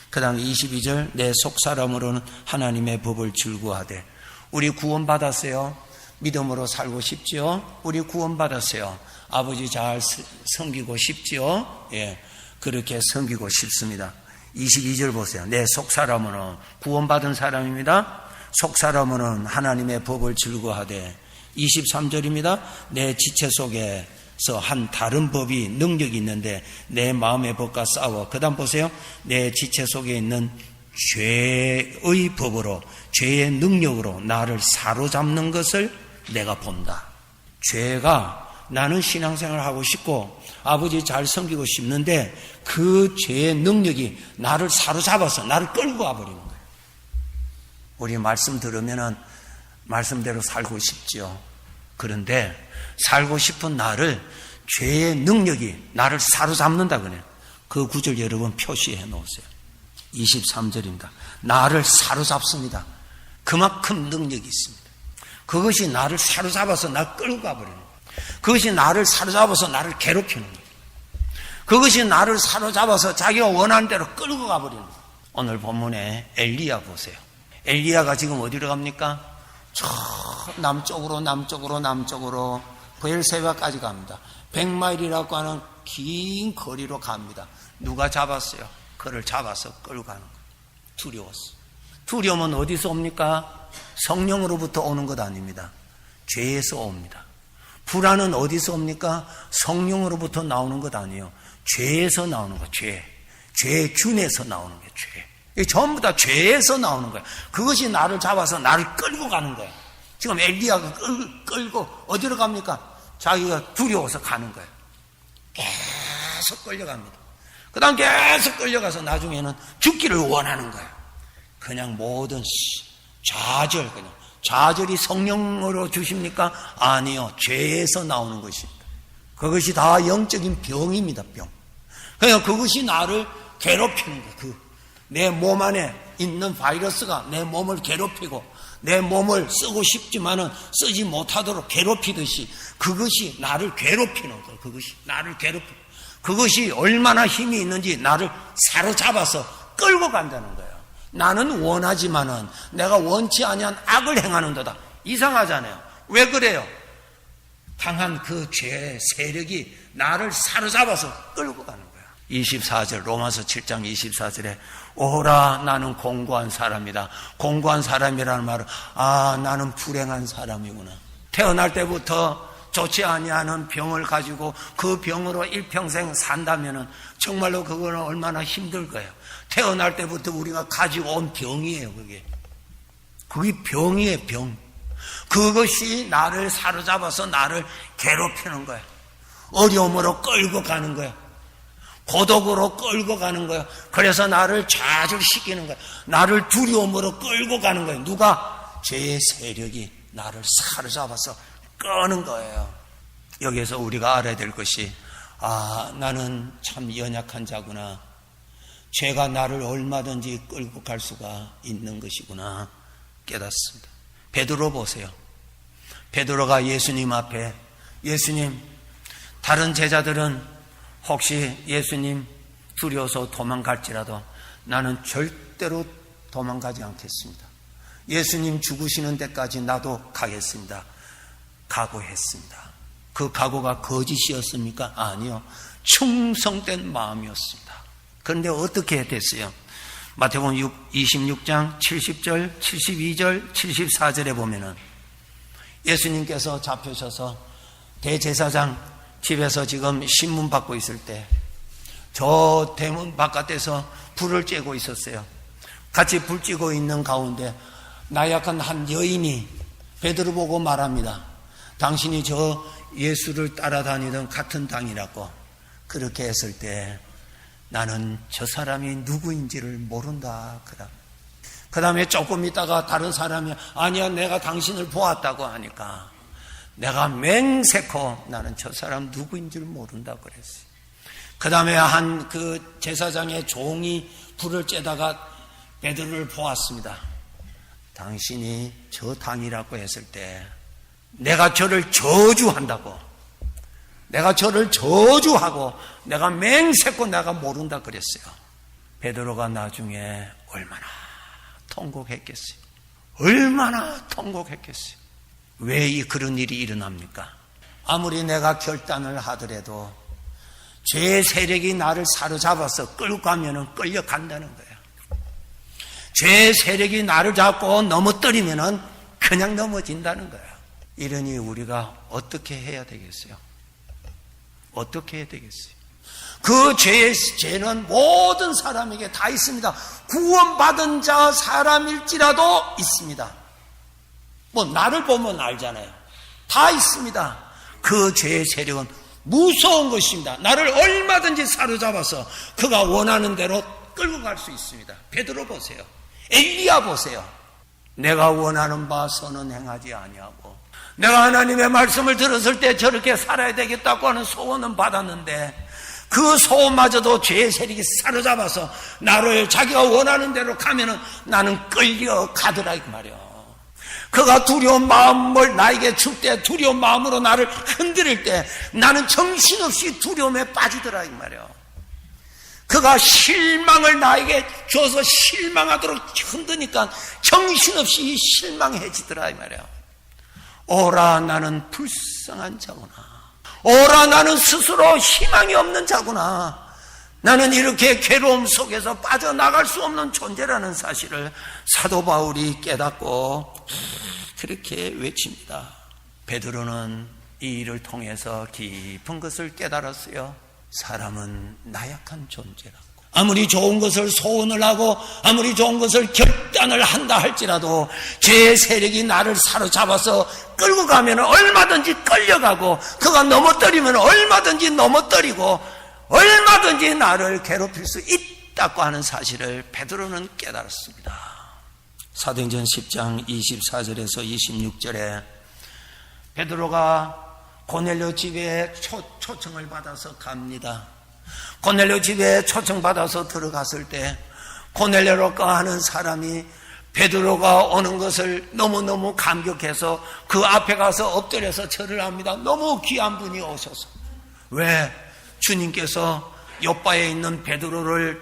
그 다음 22절 내 속사람으로는 하나님의 법을 즐거워하되. 우리 구원받았어요. 믿음으로 살고 싶지요. 우리 구원받았어요. 아버지 잘 섬기고 싶지요. 예, 그렇게 섬기고 싶습니다. 22절 보세요. 내 속사람으로는 구원받은 사람입니다. 속사람으로는 하나님의 법을 즐거워하되. 23절입니다. 내 지체 속에서 한 다른 법이 능력이 있는데 내 마음의 법과 싸워. 그 다음 보세요. 내 지체 속에 있는 죄의 법으로, 죄의 능력으로 나를 사로잡는 것을 내가 본다. 죄가 나는 신앙생활을 하고 싶고 아버지 잘 섬기고 싶는데 그 죄의 능력이 나를 사로잡아서 나를 끌고 와버리는 거예요. 우리 말씀 들으면은 말씀대로 살고 싶지요. 그런데 살고 싶은 나를 죄의 능력이 나를 사로잡는다 그래요. 그 구절 여러분 표시해 놓으세요. 23절입니다. 나를 사로잡습니다. 그만큼 능력이 있습니다. 그것이 나를 사로잡아서 나를 끌고 가버리는 거예요. 그것이 나를 사로잡아서 나를 괴롭히는 거예요. 그것이 나를 사로잡아서 자기가 원하는 대로 끌고 가버리는 거예요. 오늘 본문에 엘리야 보세요. 엘리야가 지금 어디로 갑니까? 저 남쪽으로 브엘세바까지 갑니다. 100마일이라고 하는 긴 거리로 갑니다. 누가 잡았어요? 그를 잡아서 끌고 가는 거예요. 두려웠어요. 두려움은 어디서 옵니까? 성령으로부터 오는 것 아닙니다. 죄에서 옵니다. 불안은 어디서 옵니까? 성령으로부터 나오는 것 아니에요. 죄에서 나오는 거예요. 죄의 균에서 나오는 거예요. 죄. 이게 전부 다 죄에서 나오는 거예요. 그것이 나를 잡아서 나를 끌고 가는 거예요. 지금 엘리야가 끌고 어디로 갑니까? 자기가 두려워서 가는 거예요. 계속 끌려갑니다. 그 다음 계속 끌려가서 나중에는 죽기를 원하는 거예요. 그냥 모든 좌절이 성령으로 주십니까? 아니요. 죄에서 나오는 것입니다. 그것이 다 영적인 병입니다. 병. 그러니까 그것이 나를 괴롭히는 거예요. 내 몸 안에 있는 바이러스가 내 몸을 괴롭히고 내 몸을 쓰고 싶지만은 쓰지 못하도록 괴롭히듯이 그것이 나를 괴롭히는 거예요. 그것이 나를 괴롭히는 거예요. 그것이 얼마나 힘이 있는지 나를 사로잡아서 끌고 간다는 거예요. 나는 원하지만은 내가 원치 아니한 악을 행하는도다. 이상하잖아요. 왜 그래요? 강한 그 죄의 세력이 나를 사로잡아서 끌고 가는 거예요. 24절 로마서 7장 24절에 오라 나는 공고한 사람이다. 공고한 사람이라는 말은 나는 불행한 사람이구나. 태어날 때부터 좋지 아니하는 병을 가지고 그 병으로 일평생 산다면은 정말로 그거는 얼마나 힘들 거예요. 태어날 때부터 우리가 가지고 온 병이에요. 그게 병이에요. 병. 그것이 나를 사로잡아서 나를 괴롭히는 거예요. 어려움으로 끌고 가는 거예요. 고독으로 끌고 가는 거예요. 그래서 나를 좌절시키는 거예요. 나를 두려움으로 끌고 가는 거예요. 누가? 죄의 세력이 나를 사로잡아서 끄는 거예요. 여기에서 우리가 알아야 될 것이 나는 참 연약한 자구나. 죄가 나를 얼마든지 끌고 갈 수가 있는 것이구나 깨닫습니다. 베드로 보세요. 베드로가 예수님 앞에 예수님, 다른 제자들은 혹시 예수님 두려워서 도망갈지라도 나는 절대로 도망가지 않겠습니다. 예수님 죽으시는 데까지 나도 가겠습니다. 각오했습니다. 그 각오가 거짓이었습니까? 아니요. 충성된 마음이었습니다. 그런데 어떻게 됐어요? 마태복음 26장 70절, 72절, 74절에 보면은 예수님께서 잡히셔서 대제사장 집에서 지금 신문 받고 있을 때 저 대문 바깥에서 불을 쬐고 있었어요. 같이 불 쬐고 있는 가운데 나약한 한 여인이 베드로 보고 말합니다. 당신이 저 예수를 따라다니던 같은 당이라고. 그렇게 했을 때 나는 저 사람이 누구인지를 모른다. 그 다음에 조금 있다가 다른 사람이 아니야 내가 당신을 보았다고 하니까 내가 맹세코 나는 저 사람 누구인지를 모른다 그랬어요. 그 다음에 한 그 제사장의 종이 불을 쬐다가 베드로를 보았습니다. 당신이 저 당이라고 했을 때 내가 저를 저주한다고, 내가 저를 저주하고 내가 맹세코 내가 모른다 그랬어요. 베드로가 나중에 얼마나 통곡했겠어요. 얼마나 통곡했겠어요. 왜 그런 일이 일어납니까? 아무리 내가 결단을 하더라도 죄의 세력이 나를 사로잡아서 끌고 가면은 끌려간다는 거예요. 죄의 세력이 나를 잡고 넘어뜨리면은 그냥 넘어진다는 거예요. 이러니 우리가 어떻게 해야 되겠어요? 어떻게 해야 되겠어요? 그 죄는 모든 사람에게 다 있습니다. 구원받은 자 사람일지라도 있습니다. 뭐 나를 보면 알잖아요. 다 있습니다. 그 죄의 세력은 무서운 것입니다. 나를 얼마든지 사로잡아서 그가 원하는 대로 끌고 갈 수 있습니다. 베드로 보세요. 엘리야 보세요. 내가 원하는 바 선은 행하지 아니하고 내가 하나님의 말씀을 들었을 때 저렇게 살아야 되겠다고 하는 소원은 받았는데 그 소원마저도 죄의 세력이 사로잡아서 나를 자기가 원하는 대로 가면은 나는 끌려가더라 이 말이야. 그가 두려운 마음을 나에게 줄 때 두려운 마음으로 나를 흔들 때 나는 정신없이 두려움에 빠지더라 이 말이야. 그가 실망을 나에게 줘서 실망하도록 흔드니까 정신없이 실망해지더라 이 말이야. 오라 나는 불쌍한 자구나. 오라 나는 스스로 희망이 없는 자구나. 나는 이렇게 괴로움 속에서 빠져나갈 수 없는 존재라는 사실을 사도 바울이 깨닫고 그렇게 외칩니다. 베드로는 이 일을 통해서 깊은 것을 깨달았어요. 사람은 나약한 존재라고. 아무리 좋은 것을 소원을 하고 아무리 좋은 것을 결단을 한다 할지라도 죄의 세력이 나를 사로잡아서 끌고 가면 얼마든지 끌려가고 그가 넘어뜨리면 얼마든지 넘어뜨리고 얼마든지 나를 괴롭힐 수 있다고 하는 사실을 베드로는 깨달았습니다. 사도행전 10장 24절에서 26절에 베드로가 고넬료 집에 초청을 받아서 갑니다. 고넬료 집에 초청받아서 들어갔을 때 고넬료라고 하는 사람이 베드로가 오는 것을 너무너무 감격해서 그 앞에 가서 엎드려서 절을 합니다. 너무 귀한 분이 오셔서. 왜? 주님께서 요바에 있는 베드로를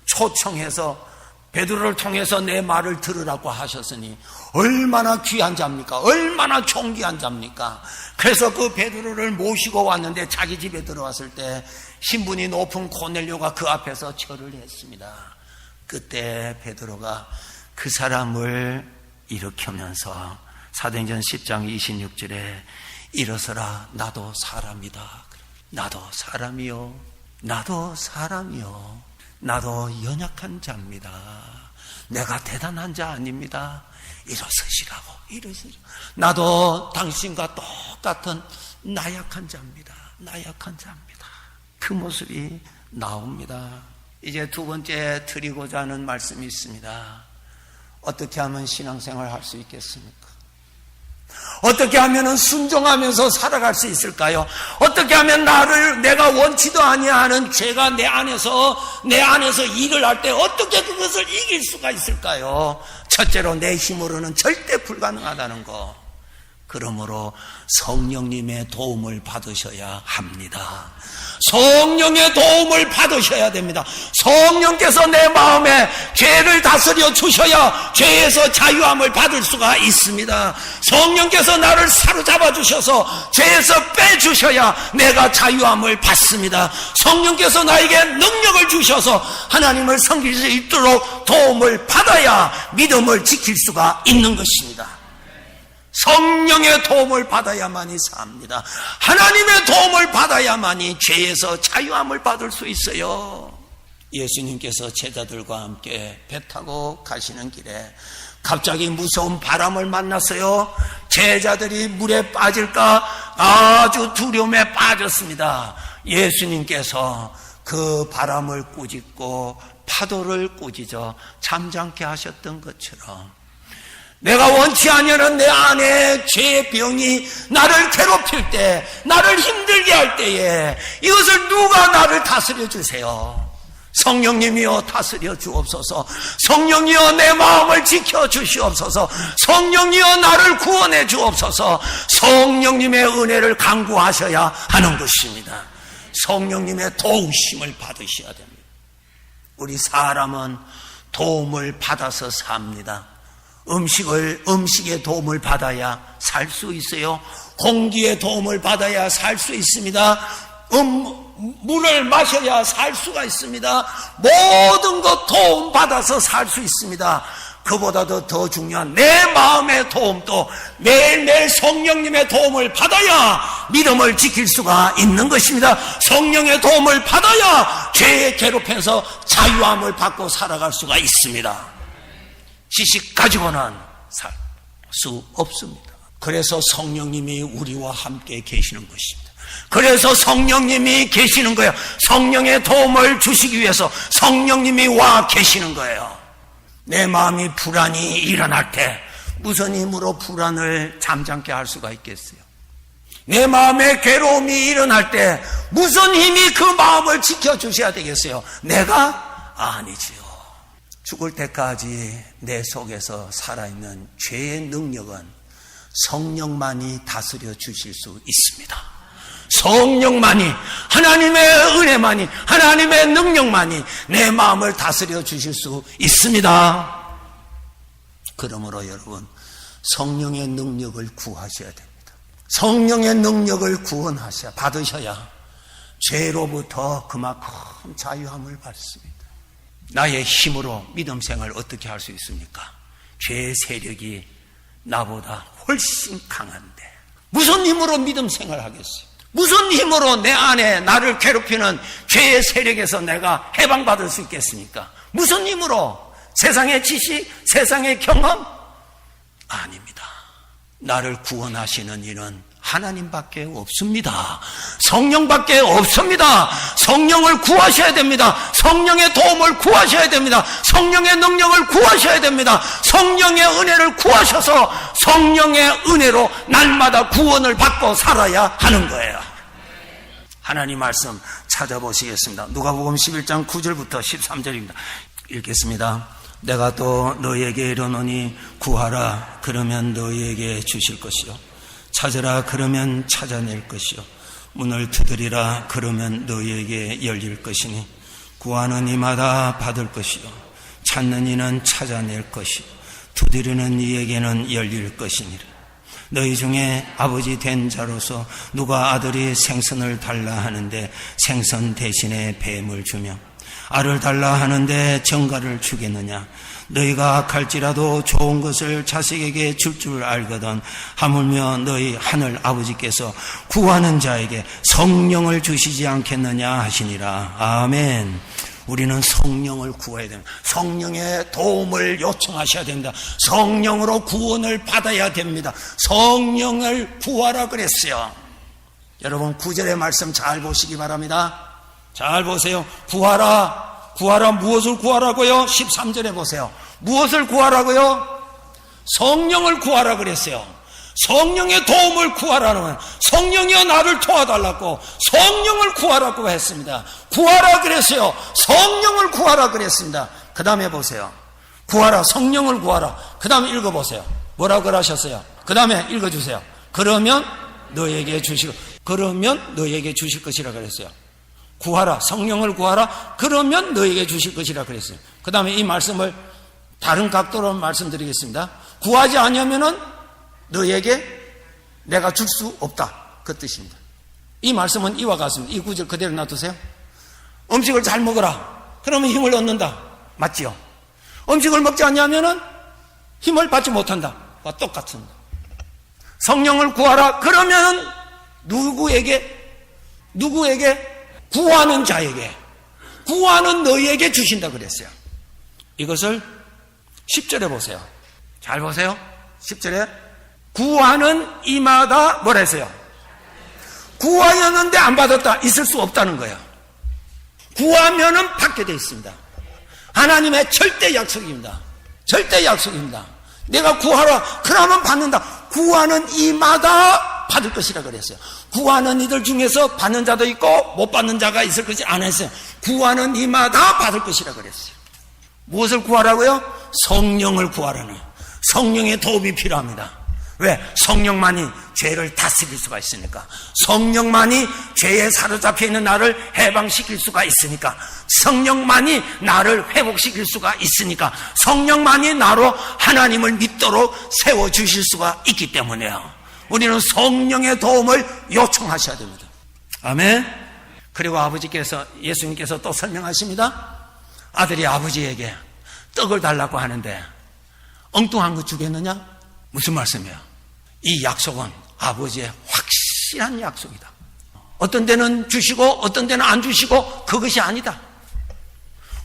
초청해서 베드로를 통해서 내 말을 들으라고 하셨으니 얼마나 귀한 자입니까? 얼마나 존귀한 자입니까? 그래서 그 베드로를 모시고 왔는데 자기 집에 들어왔을 때 신분이 높은 고넬료가 그 앞에서 절을 했습니다. 그때 베드로가 그 사람을 일으키면서 사도행전 10장 26절에 일어서라 나도 사람이다. 나도 사람이요. 나도 사람이요. 나도 연약한 자입니다. 내가 대단한 자 아닙니다. 일어서시라고. 일어서시라고. 나도 당신과 똑같은 나약한 자입니다. 나약한 자입니다. 그 모습이 나옵니다. 이제 두 번째 드리고자 하는 말씀이 있습니다. 어떻게 하면 신앙생활을 할 수 있겠습니까? 어떻게 하면 순종하면서 살아갈 수 있을까요? 어떻게 하면 내가 원치도 아니하는 죄가 내 안에서 일을 할 때 어떻게 그것을 이길 수가 있을까요? 첫째로 내 힘으로는 절대 불가능하다는 거. 그러므로 성령님의 도움을 받으셔야 합니다. 성령의 도움을 받으셔야 됩니다. 성령께서 내 마음에 죄를 다스려 주셔야 죄에서 자유함을 받을 수가 있습니다. 성령께서 나를 사로잡아 주셔서 죄에서 빼주셔야 내가 자유함을 받습니다. 성령께서 나에게 능력을 주셔서 하나님을 섬길 수 있도록 도움을 받아야 믿음을 지킬 수가 있는 것입니다. 성령의 도움을 받아야만이 삽니다. 하나님의 도움을 받아야만이 죄에서 자유함을 받을 수 있어요. 예수님께서 제자들과 함께 배 타고 가시는 길에 갑자기 무서운 바람을 만났어요. 제자들이 물에 빠질까 아주 두려움에 빠졌습니다. 예수님께서 그 바람을 꾸짖고 파도를 꾸짖어 잠잠케 하셨던 것처럼 내가 원치 아니하는 내 안에 죄의 병이 나를 괴롭힐 때, 나를 힘들게 할 때에 이것을 누가 나를 다스려 주세요. 성령님이여 다스려 주옵소서. 성령이여 내 마음을 지켜 주시옵소서. 성령이여 나를 구원해 주옵소서. 성령님의 은혜를 간구하셔야 하는 것입니다. 성령님의 도우심을 받으셔야 됩니다. 우리 사람은 도움을 받아서 삽니다. 음식의 도움을 받아야 살 수 있어요. 공기의 도움을 받아야 살 수 있습니다. 물을 마셔야 살 수가 있습니다. 모든 것 도움 받아서 살 수 있습니다. 그보다도 더 중요한 내 마음의 도움도 매일매일 성령님의 도움을 받아야 믿음을 지킬 수가 있는 것입니다. 성령의 도움을 받아야 죄의 괴롭힘에서 자유함을 받고 살아갈 수가 있습니다. 지식 가지고는 살 수 없습니다. 그래서 성령님이 우리와 함께 계시는 것입니다. 그래서 성령님이 계시는 거예요. 성령의 도움을 주시기 위해서 성령님이 와 계시는 거예요. 내 마음이 불안이 일어날 때 무슨 힘으로 불안을 잠잠케 할 수가 있겠어요? 내 마음에 괴로움이 일어날 때 무슨 힘이 그 마음을 지켜주셔야 되겠어요? 내가 아니지요. 죽을 때까지 내 속에서 살아있는 죄의 능력은 성령만이 다스려 주실 수 있습니다. 성령만이, 하나님의 은혜만이, 하나님의 능력만이 내 마음을 다스려 주실 수 있습니다. 그러므로 여러분, 성령의 능력을 구하셔야 됩니다. 성령의 능력을 받으셔야 죄로부터 그만큼 자유함을 받습니다. 나의 힘으로 믿음 생활을 어떻게 할 수 있습니까? 죄의 세력이 나보다 훨씬 강한데 무슨 힘으로 믿음 생활을 하겠어요? 무슨 힘으로 내 안에 나를 괴롭히는 죄의 세력에서 내가 해방받을 수 있겠습니까? 무슨 힘으로? 세상의 지식, 세상의 경험? 아닙니다. 나를 구원하시는 이는 하나님밖에 없습니다. 성령밖에 없습니다. 성령을 구하셔야 됩니다. 성령의 도움을 구하셔야 됩니다. 성령의 능력을 구하셔야 됩니다. 성령의 은혜를 구하셔서 성령의 은혜로 날마다 구원을 받고 살아야 하는 거예요. 하나님 말씀 찾아보시겠습니다. 누가복음 11장 9절부터 13절입니다. 읽겠습니다. 내가 또 너희에게 이르노니 구하라 그러면 너희에게 주실 것이요 찾으라 그러면 찾아낼 것이요 문을 두드리라 그러면 너희에게 열릴 것이니 구하는 이마다 받을 것이요 찾는 이는 찾아낼 것이요 두드리는 이에게는 열릴 것이니라. 너희 중에 아버지 된 자로서 누가 아들이 생선을 달라 하는데 생선 대신에 뱀을 주며 알을 달라 하는데 정갈을 주겠느냐. 너희가 악할지라도 좋은 것을 자식에게 줄 줄 알거든 하물며 너희 하늘 아버지께서 구하는 자에게 성령을 주시지 않겠느냐 하시니라. 아멘. 우리는 성령을 구해야 됩니다. 성령의 도움을 요청하셔야 됩니다. 성령으로 구원을 받아야 됩니다. 성령을 구하라 그랬어요. 여러분 9절의 말씀 잘 보시기 바랍니다. 잘 보세요. 구하라. 구하라. 무엇을 구하라고요? 13절에 보세요. 무엇을 구하라고요? 성령을 구하라 그랬어요. 성령의 도움을 구하라는 건 성령이여 나를 도와달라고 성령을 구하라고 했습니다. 구하라 그랬어요. 성령을 구하라 그랬습니다. 그 다음에 보세요. 구하라. 성령을 구하라. 그 다음에 읽어보세요. 뭐라고 하셨어요? 그 다음에 읽어주세요. 그러면 너에게 주실 것이라 그랬어요. 구하라. 성령을 구하라. 그러면 너에게 주실 것이라 그랬어요. 그 다음에 이 말씀을 다른 각도로 말씀드리겠습니다. 구하지 않으면은 너에게 내가 줄 수 없다. 그 뜻입니다. 이 말씀은 이와 같습니다. 이 구절 그대로 놔두세요. 음식을 잘 먹어라. 그러면 힘을 얻는다. 맞지요? 음식을 먹지 않냐면은 힘을 받지 못한다. 똑같습니다. 성령을 구하라. 그러면 누구에게? 구하는 자에게, 구하는 너희에게 주신다 그랬어요. 이것을 10절에 보세요. 잘 보세요. 10절에 구하는 이마다 뭐라 했어요? 구하였는데 안 받았다. 있을 수 없다는 거예요. 구하면은 받게 돼 있습니다. 하나님의 절대 약속입니다. 절대 약속입니다. 내가 구하라 그러면 받는다. 구하는 이마다 받을 것이라 그랬어요. 구하는 이들 중에서 받는 자도 있고 못 받는 자가 있을 것이 안 했어요. 구하는 이마다 받을 것이라 그랬어요. 무엇을 구하라고요? 성령을 구하라는, 성령의 도움이 필요합니다. 왜? 성령만이 죄를 다스릴 수가 있으니까. 성령만이 죄에 사로잡혀 있는 나를 해방시킬 수가 있으니까. 성령만이 나를 회복시킬 수가 있으니까. 성령만이 나로 하나님을 믿도록 세워주실 수가 있기 때문에요. 우리는 성령의 도움을 요청하셔야 됩니다. 아멘. 그리고 아버지께서, 예수님께서 또 설명하십니다. 아들이 아버지에게 떡을 달라고 하는데 엉뚱한 거 주겠느냐? 무슨 말씀이에요? 이 약속은 아버지의 확실한 약속이다. 어떤 데는 주시고 어떤 데는 안 주시고 그것이 아니다.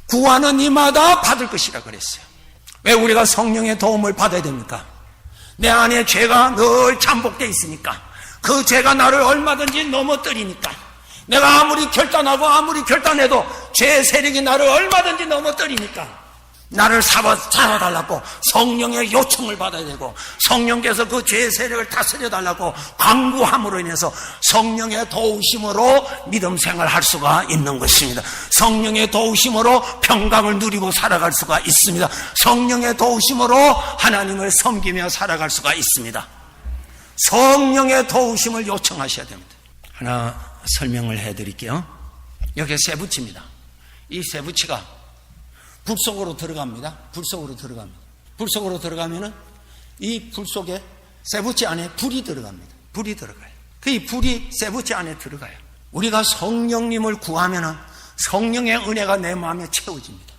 구하는 이마다 받을 것이라 그랬어요. 왜 우리가 성령의 도움을 받아야 됩니까? 내 안에 죄가 늘 잠복되어 있으니까. 그 죄가 나를 얼마든지 넘어뜨리니까. 내가 아무리 결단하고 아무리 결단해도 죄의 세력이 나를 얼마든지 넘어뜨리니까 나를 잡아달라고 성령의 요청을 받아야 되고, 성령께서 그 죄의 세력을 다스려달라고 간구함으로 인해서 성령의 도우심으로 믿음 생활할 수가 있는 것입니다. 성령의 도우심으로 평강을 누리고 살아갈 수가 있습니다. 성령의 도우심으로 하나님을 섬기며 살아갈 수가 있습니다. 성령의 도우심을 요청하셔야 됩니다. 하나 설명을 해드릴게요. 여기 세부치입니다. 이 세부치가 불 속으로 들어갑니다. 불 속으로 들어갑니다. 불 속으로 들어가면은 이 불 속에 세부치 안에 불이 들어갑니다. 불이 들어가요. 그 불이 세부치 안에 들어가요. 우리가 성령님을 구하면은 성령의 은혜가 내 마음에 채워집니다.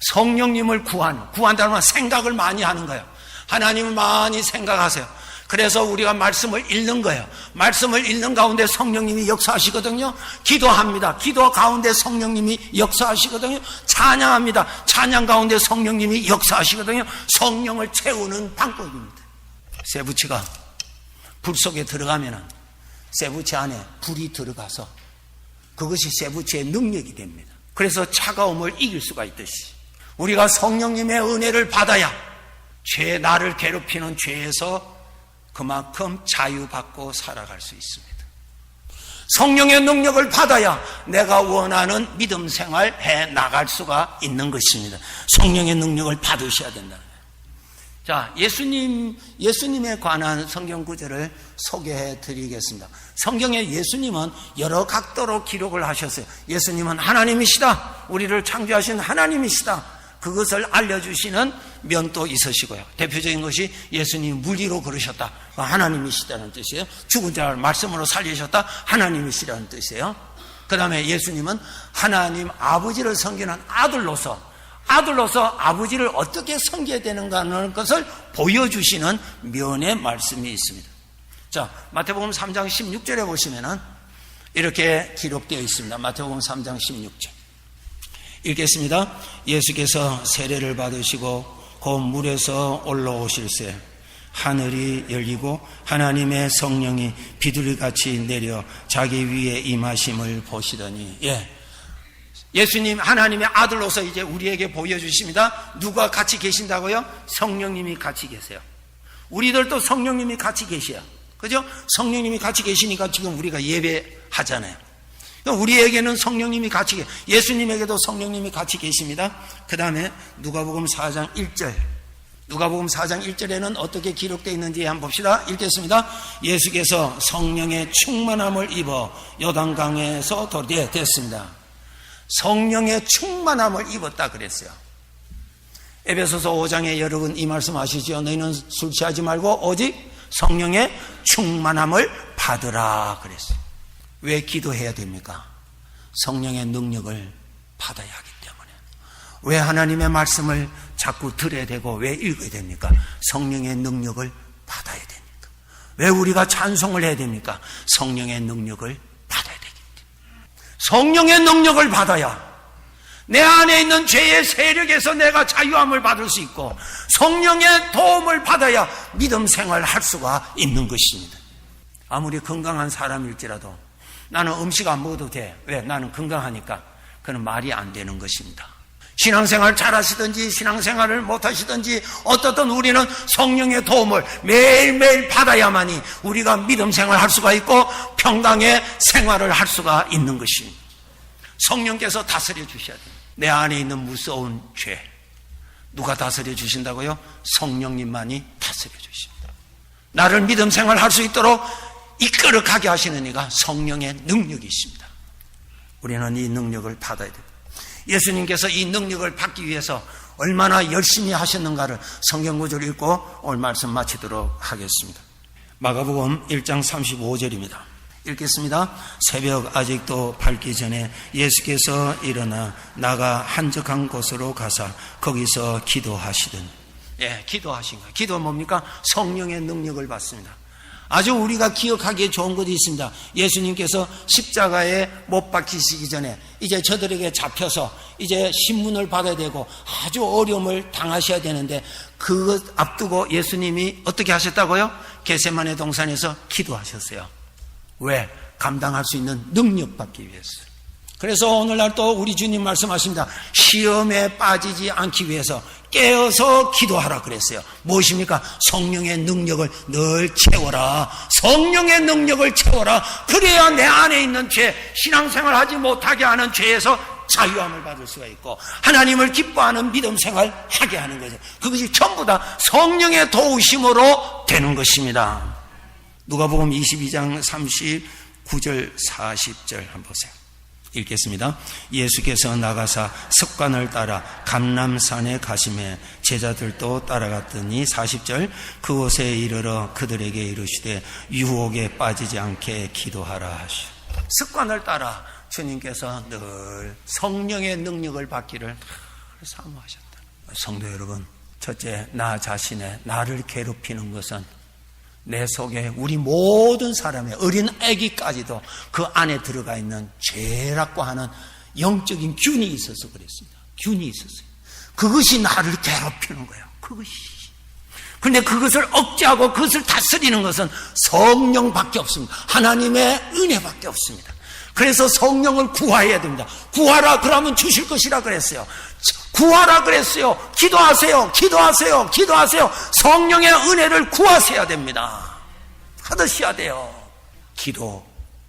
성령님을 구한다는 건 생각을 많이 하는 거예요. 하나님을 많이 생각하세요. 그래서 우리가 말씀을 읽는 거예요. 말씀을 읽는 가운데 성령님이 역사하시거든요. 기도합니다. 기도 가운데 성령님이 역사하시거든요. 찬양합니다. 찬양 가운데 성령님이 역사하시거든요. 성령을 채우는 방법입니다. 세부치가 불 속에 들어가면 세부치 안에 불이 들어가서 그것이 세부치의 능력이 됩니다. 그래서 차가움을 이길 수가 있듯이 우리가 성령님의 은혜를 받아야 나를 괴롭히는 죄에서 그만큼 자유받고 살아갈 수 있습니다. 성령의 능력을 받아야 내가 원하는 믿음 생활 해 나갈 수가 있는 것입니다. 성령의 능력을 받으셔야 된다는 거예요. 자, 예수님에 관한 성경 구절을 소개해 드리겠습니다. 성경에 예수님은 여러 각도로 기록을 하셨어요. 예수님은 하나님이시다. 우리를 창조하신 하나님이시다. 그것을 알려주시는 면도 있으시고요. 대표적인 것이 예수님이 물리로 걸으셨다. 하나님이시다는 뜻이에요. 죽은 자를 말씀으로 살리셨다. 하나님이시라는 뜻이에요. 그 다음에 예수님은 하나님 아버지를 섬기는 아들로서 아버지를 어떻게 섬겨야 되는가 하는 것을 보여주시는 면의 말씀이 있습니다. 자, 마태복음 3장 16절에 보시면은 이렇게 기록되어 있습니다. 마태복음 3장 16절. 읽겠습니다. 예수께서 세례를 받으시고 곧 물에서 올라오실새 하늘이 열리고 하나님의 성령이 비둘기같이 내려 자기 위에 임하심을 보시더니, 예수님 하나님의 아들로서 이제 우리에게 보여주십니다. 누가 같이 계신다고요? 성령님이 같이 계세요. 우리들도 성령님이 같이 계셔요. 그죠? 성령님이 같이 계시니까 지금 우리가 예배하잖아요. 우리에게는 성령님이 같이 계세요. 예수님에게도 성령님이 같이 계십니다. 그 다음에 누가복음 4장 1절. 누가복음 4장 1절에는 어떻게 기록되어 있는지 한번 봅시다. 읽겠습니다. 예수께서 성령의 충만함을 입어 요단강에서 됐습니다. 성령의 충만함을 입었다 그랬어요. 에베소서 5장에 여러분 이 말씀 아시죠? 너희는 술 취하지 말고 오직 성령의 충만함을 받으라 그랬어요. 왜 기도해야 됩니까? 성령의 능력을 받아야 하기 때문에. 왜 하나님의 말씀을 자꾸 들어야 되고 왜 읽어야 됩니까? 성령의 능력을 받아야 됩니까? 왜 우리가 찬송을 해야 됩니까? 성령의 능력을 받아야 되기 때문에. 성령의 능력을 받아야 내 안에 있는 죄의 세력에서 내가 자유함을 받을 수 있고 성령의 도움을 받아야 믿음 생활을 할 수가 있는 것입니다. 아무리 건강한 사람일지라도 나는 음식 안 먹어도 돼. 왜? 나는 건강하니까. 그건 말이 안 되는 것입니다. 신앙생활 잘 하시든지 신앙생활을 못 하시든지 어떻든 우리는 성령의 도움을 매일매일 받아야만이 우리가 믿음 생활을 할 수가 있고 평강의 생활을 할 수가 있는 것입니다. 성령께서 다스려 주셔야 됩니다. 내 안에 있는 무서운 죄 누가 다스려 주신다고요? 성령님만이 다스려 주십니다. 나를 믿음 생활을 할 수 있도록 이끌어 가게 하시는 이가 성령의 능력이십니다. 우리는 이 능력을 받아야 됩니다. 예수님께서 이 능력을 받기 위해서 얼마나 열심히 하셨는가를 성경구절을 읽고 오늘 말씀 마치도록 하겠습니다. 마가복음 1장 35절입니다. 읽겠습니다. 새벽 아직도 밝기 전에 예수께서 일어나 나가 한적한 곳으로 가사 거기서 기도하시던. 기도하신 거예요. 기도는 뭡니까? 성령의 능력을 받습니다. 아주 우리가 기억하기에 좋은 것이 있습니다. 예수님께서 십자가에 못 박히시기 전에 이제 저들에게 잡혀서 이제 신문을 받아야 되고 아주 어려움을 당하셔야 되는데 그것 앞두고 예수님이 어떻게 하셨다고요? 겟세마네 동산에서 기도하셨어요. 왜? 감당할 수 있는 능력 받기 위해서. 그래서 오늘날 또 우리 주님 말씀하십니다. 시험에 빠지지 않기 위해서 깨어서 기도하라 그랬어요. 무엇입니까? 성령의 능력을 늘 채워라. 성령의 능력을 채워라. 그래야 내 안에 있는 죄, 신앙생활 하지 못하게 하는 죄에서 자유함을 받을 수가 있고 하나님을 기뻐하는 믿음 생활 하게 하는 거죠. 그것이 전부 다 성령의 도우심으로 되는 것입니다. 누가복음 22장 39절 40절 한번 보세요. 읽겠습니다. 예수께서 나가사 습관을 따라 감람산에 가시매 제자들도 따라갔더니 40절 그곳에 이르러 그들에게 이르시되 유혹에 빠지지 않게 기도하라 하시오. 습관을 따라 주님께서 늘 성령의 능력을 받기를 사모하셨다. 성도 여러분, 첫째, 나 자신의 나를 괴롭히는 것은 내 속에 우리 모든 사람의 어린 아기까지도 그 안에 들어가 있는 죄라고 하는 영적인 균이 있어서 그랬습니다. 균이 있었어요. 그것이 나를 괴롭히는 거예요. 그것이. 그런데 그것을 억제하고 그것을 다스리는 것은 성령밖에 없습니다. 하나님의 은혜밖에 없습니다. 그래서 성령을 구해야 됩니다. 구하라 그러면 주실 것이라 그랬어요. 구하라 그랬어요. 기도하세요. 기도하세요. 기도하세요. 성령의 은혜를 구하셔야 됩니다. 받으셔야 돼요. 기도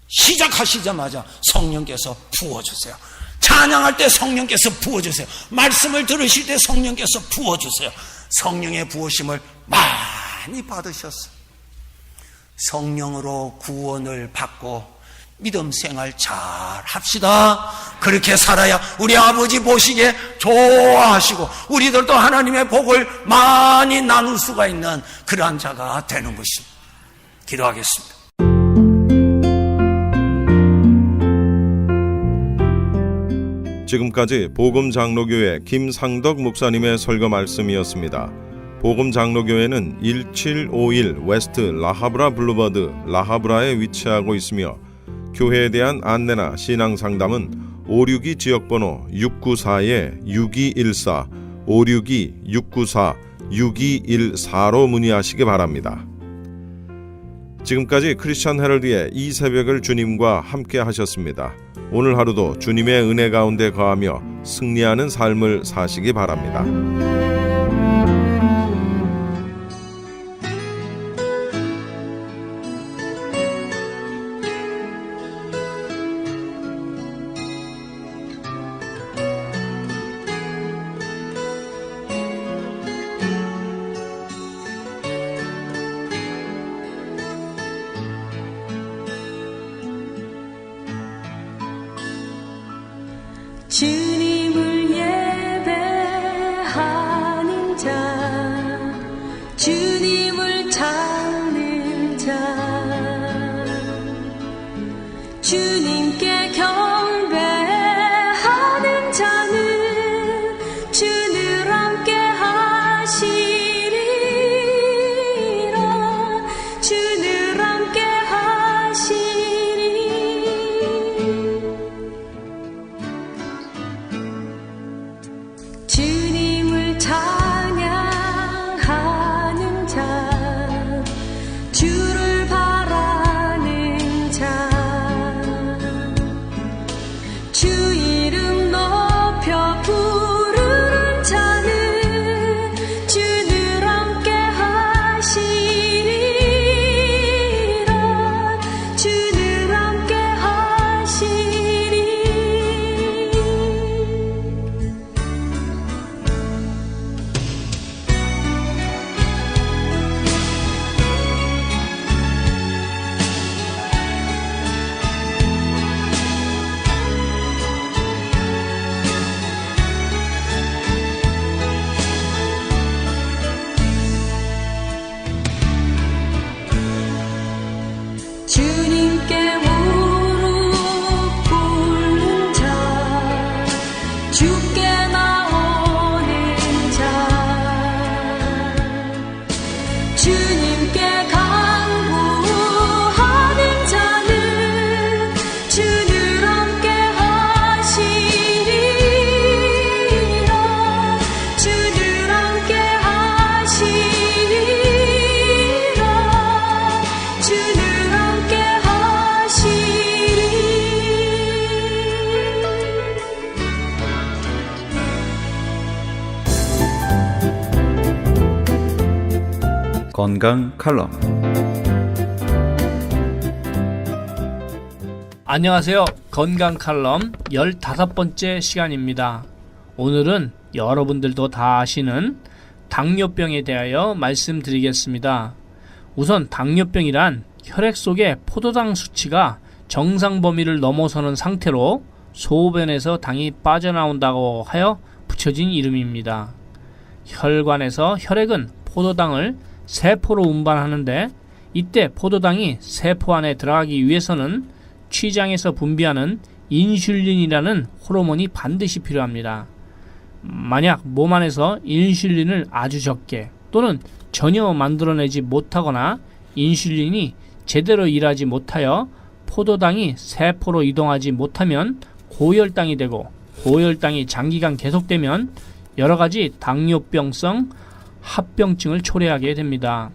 시작하시자마자 성령께서 부어주세요. 찬양할 때 성령께서 부어주세요. 말씀을 들으실 때 성령께서 부어주세요. 성령의 부어심을 많이 받으셨어요. 성령으로 구원을 받고 믿음 생활 잘 합시다. 그렇게 살아야 우리 아버지 보시기에 좋아하시고 우리들도 하나님의 복을 많이 나눌 수가 있는 그러한 자가 되는 것입니다. 기도하겠습니다. 지금까지 복음장로교회 김상덕 목사님의 설교 말씀이었습니다. 복음장로교회는 1751 웨스트 라하브라 블루버드 라하브라에 위치하고 있으며 교회에 대한 안내나 신앙상담은 562 지역번호 694-6214 562-694-6214로 문의하시기 바랍니다. 지금까지 크리스천 헤럴드의 이 새벽을 주님과 함께 하셨습니다. 오늘 하루도 주님의 은혜 가운데 거하며 승리하는 삶을 사시기 바랍니다. 주님을 예배하는 자, 주님을 찾는 자, 주님께 경배하는 자는 주늘 함께 하시리라. 주늘 함께 하시리. 건강 칼럼. 안녕하세요. 건강 칼럼 15번째 시간입니다. 오늘은 여러분들도 다 아시는 당뇨병에 대하여 말씀드리겠습니다. 우선 당뇨병이란 혈액 속의 포도당 수치가 정상 범위를 넘어서는 상태로 소변에서 당이 빠져나온다고 하여 붙여진 이름입니다. 혈관에서 혈액은 포도당을 세포로 운반하는데 이때 포도당이 세포 안에 들어가기 위해서는 췌장에서 분비하는 인슐린이라는 호르몬이 반드시 필요합니다. 만약 몸 안에서 인슐린을 아주 적게 또는 전혀 만들어내지 못하거나 인슐린이 제대로 일하지 못하여 포도당이 세포로 이동하지 못하면 고혈당이 되고, 고혈당이 장기간 계속되면 여러가지 당뇨병성 합병증을 초래하게 됩니다.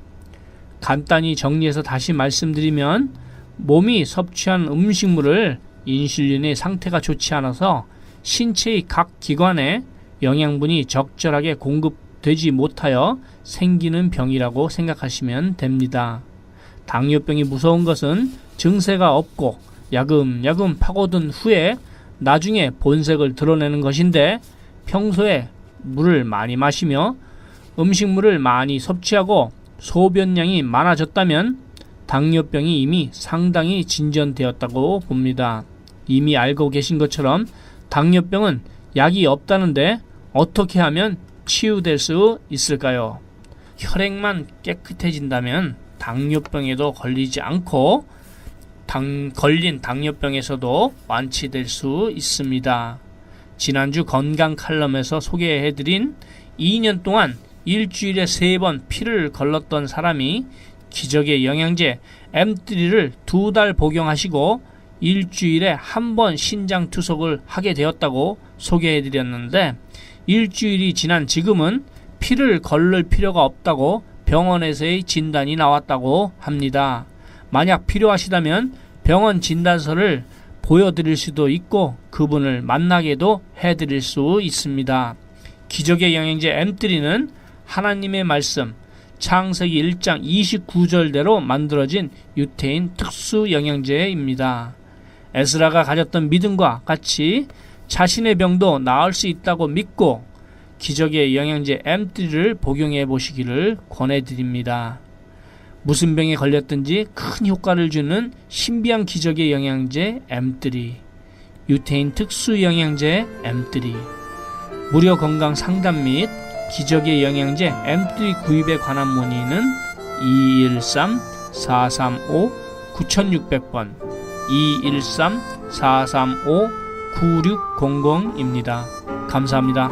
간단히 정리해서 다시 말씀드리면 몸이 섭취한 음식물을 인슐린의 상태가 좋지 않아서 신체의 각 기관에 영양분이 적절하게 공급되지 못하여 생기는 병이라고 생각하시면 됩니다. 당뇨병이 무서운 것은 증세가 없고 야금야금 파고든 후에 나중에 본색을 드러내는 것인데, 평소에 물을 많이 마시며 음식물을 많이 섭취하고 소변량이 많아졌다면 당뇨병이 이미 상당히 진전되었다고 봅니다. 이미 알고 계신 것처럼 당뇨병은 약이 없다는데 어떻게 하면 치유될 수 있을까요? 혈액만 깨끗해진다면 당뇨병에도 걸리지 않고 걸린 당뇨병에서도 완치될 수 있습니다. 지난주 건강 칼럼에서 소개해드린 2년 동안 일주일에 3번 피를 걸렀던 사람이 기적의 영양제 M3를 2달 복용하시고 일주일에 1번 신장 투석을 하게 되었다고 소개해드렸는데, 일주일이 지난 지금은 피를 걸를 필요가 없다고 병원에서의 진단이 나왔다고 합니다. 만약 필요하시다면 병원 진단서를 보여드릴 수도 있고 그분을 만나게도 해드릴 수 있습니다. 기적의 영양제 M3는 하나님의 말씀 창세기 1장 29절대로 만들어진 유태인 특수 영양제입니다. 에스라가 가졌던 믿음과 같이 자신의 병도 나을 수 있다고 믿고 기적의 영양제 M3를 복용해 보시기를 권해드립니다. 무슨 병에 걸렸든지 큰 효과를 주는 신비한 기적의 영양제 M3, 유태인 특수 영양제 M3, 무료 건강 상담 및 기적의 영양제 M3 구입에 관한 문의는 213-435-9600번 213-435-9600입니다. 감사합니다.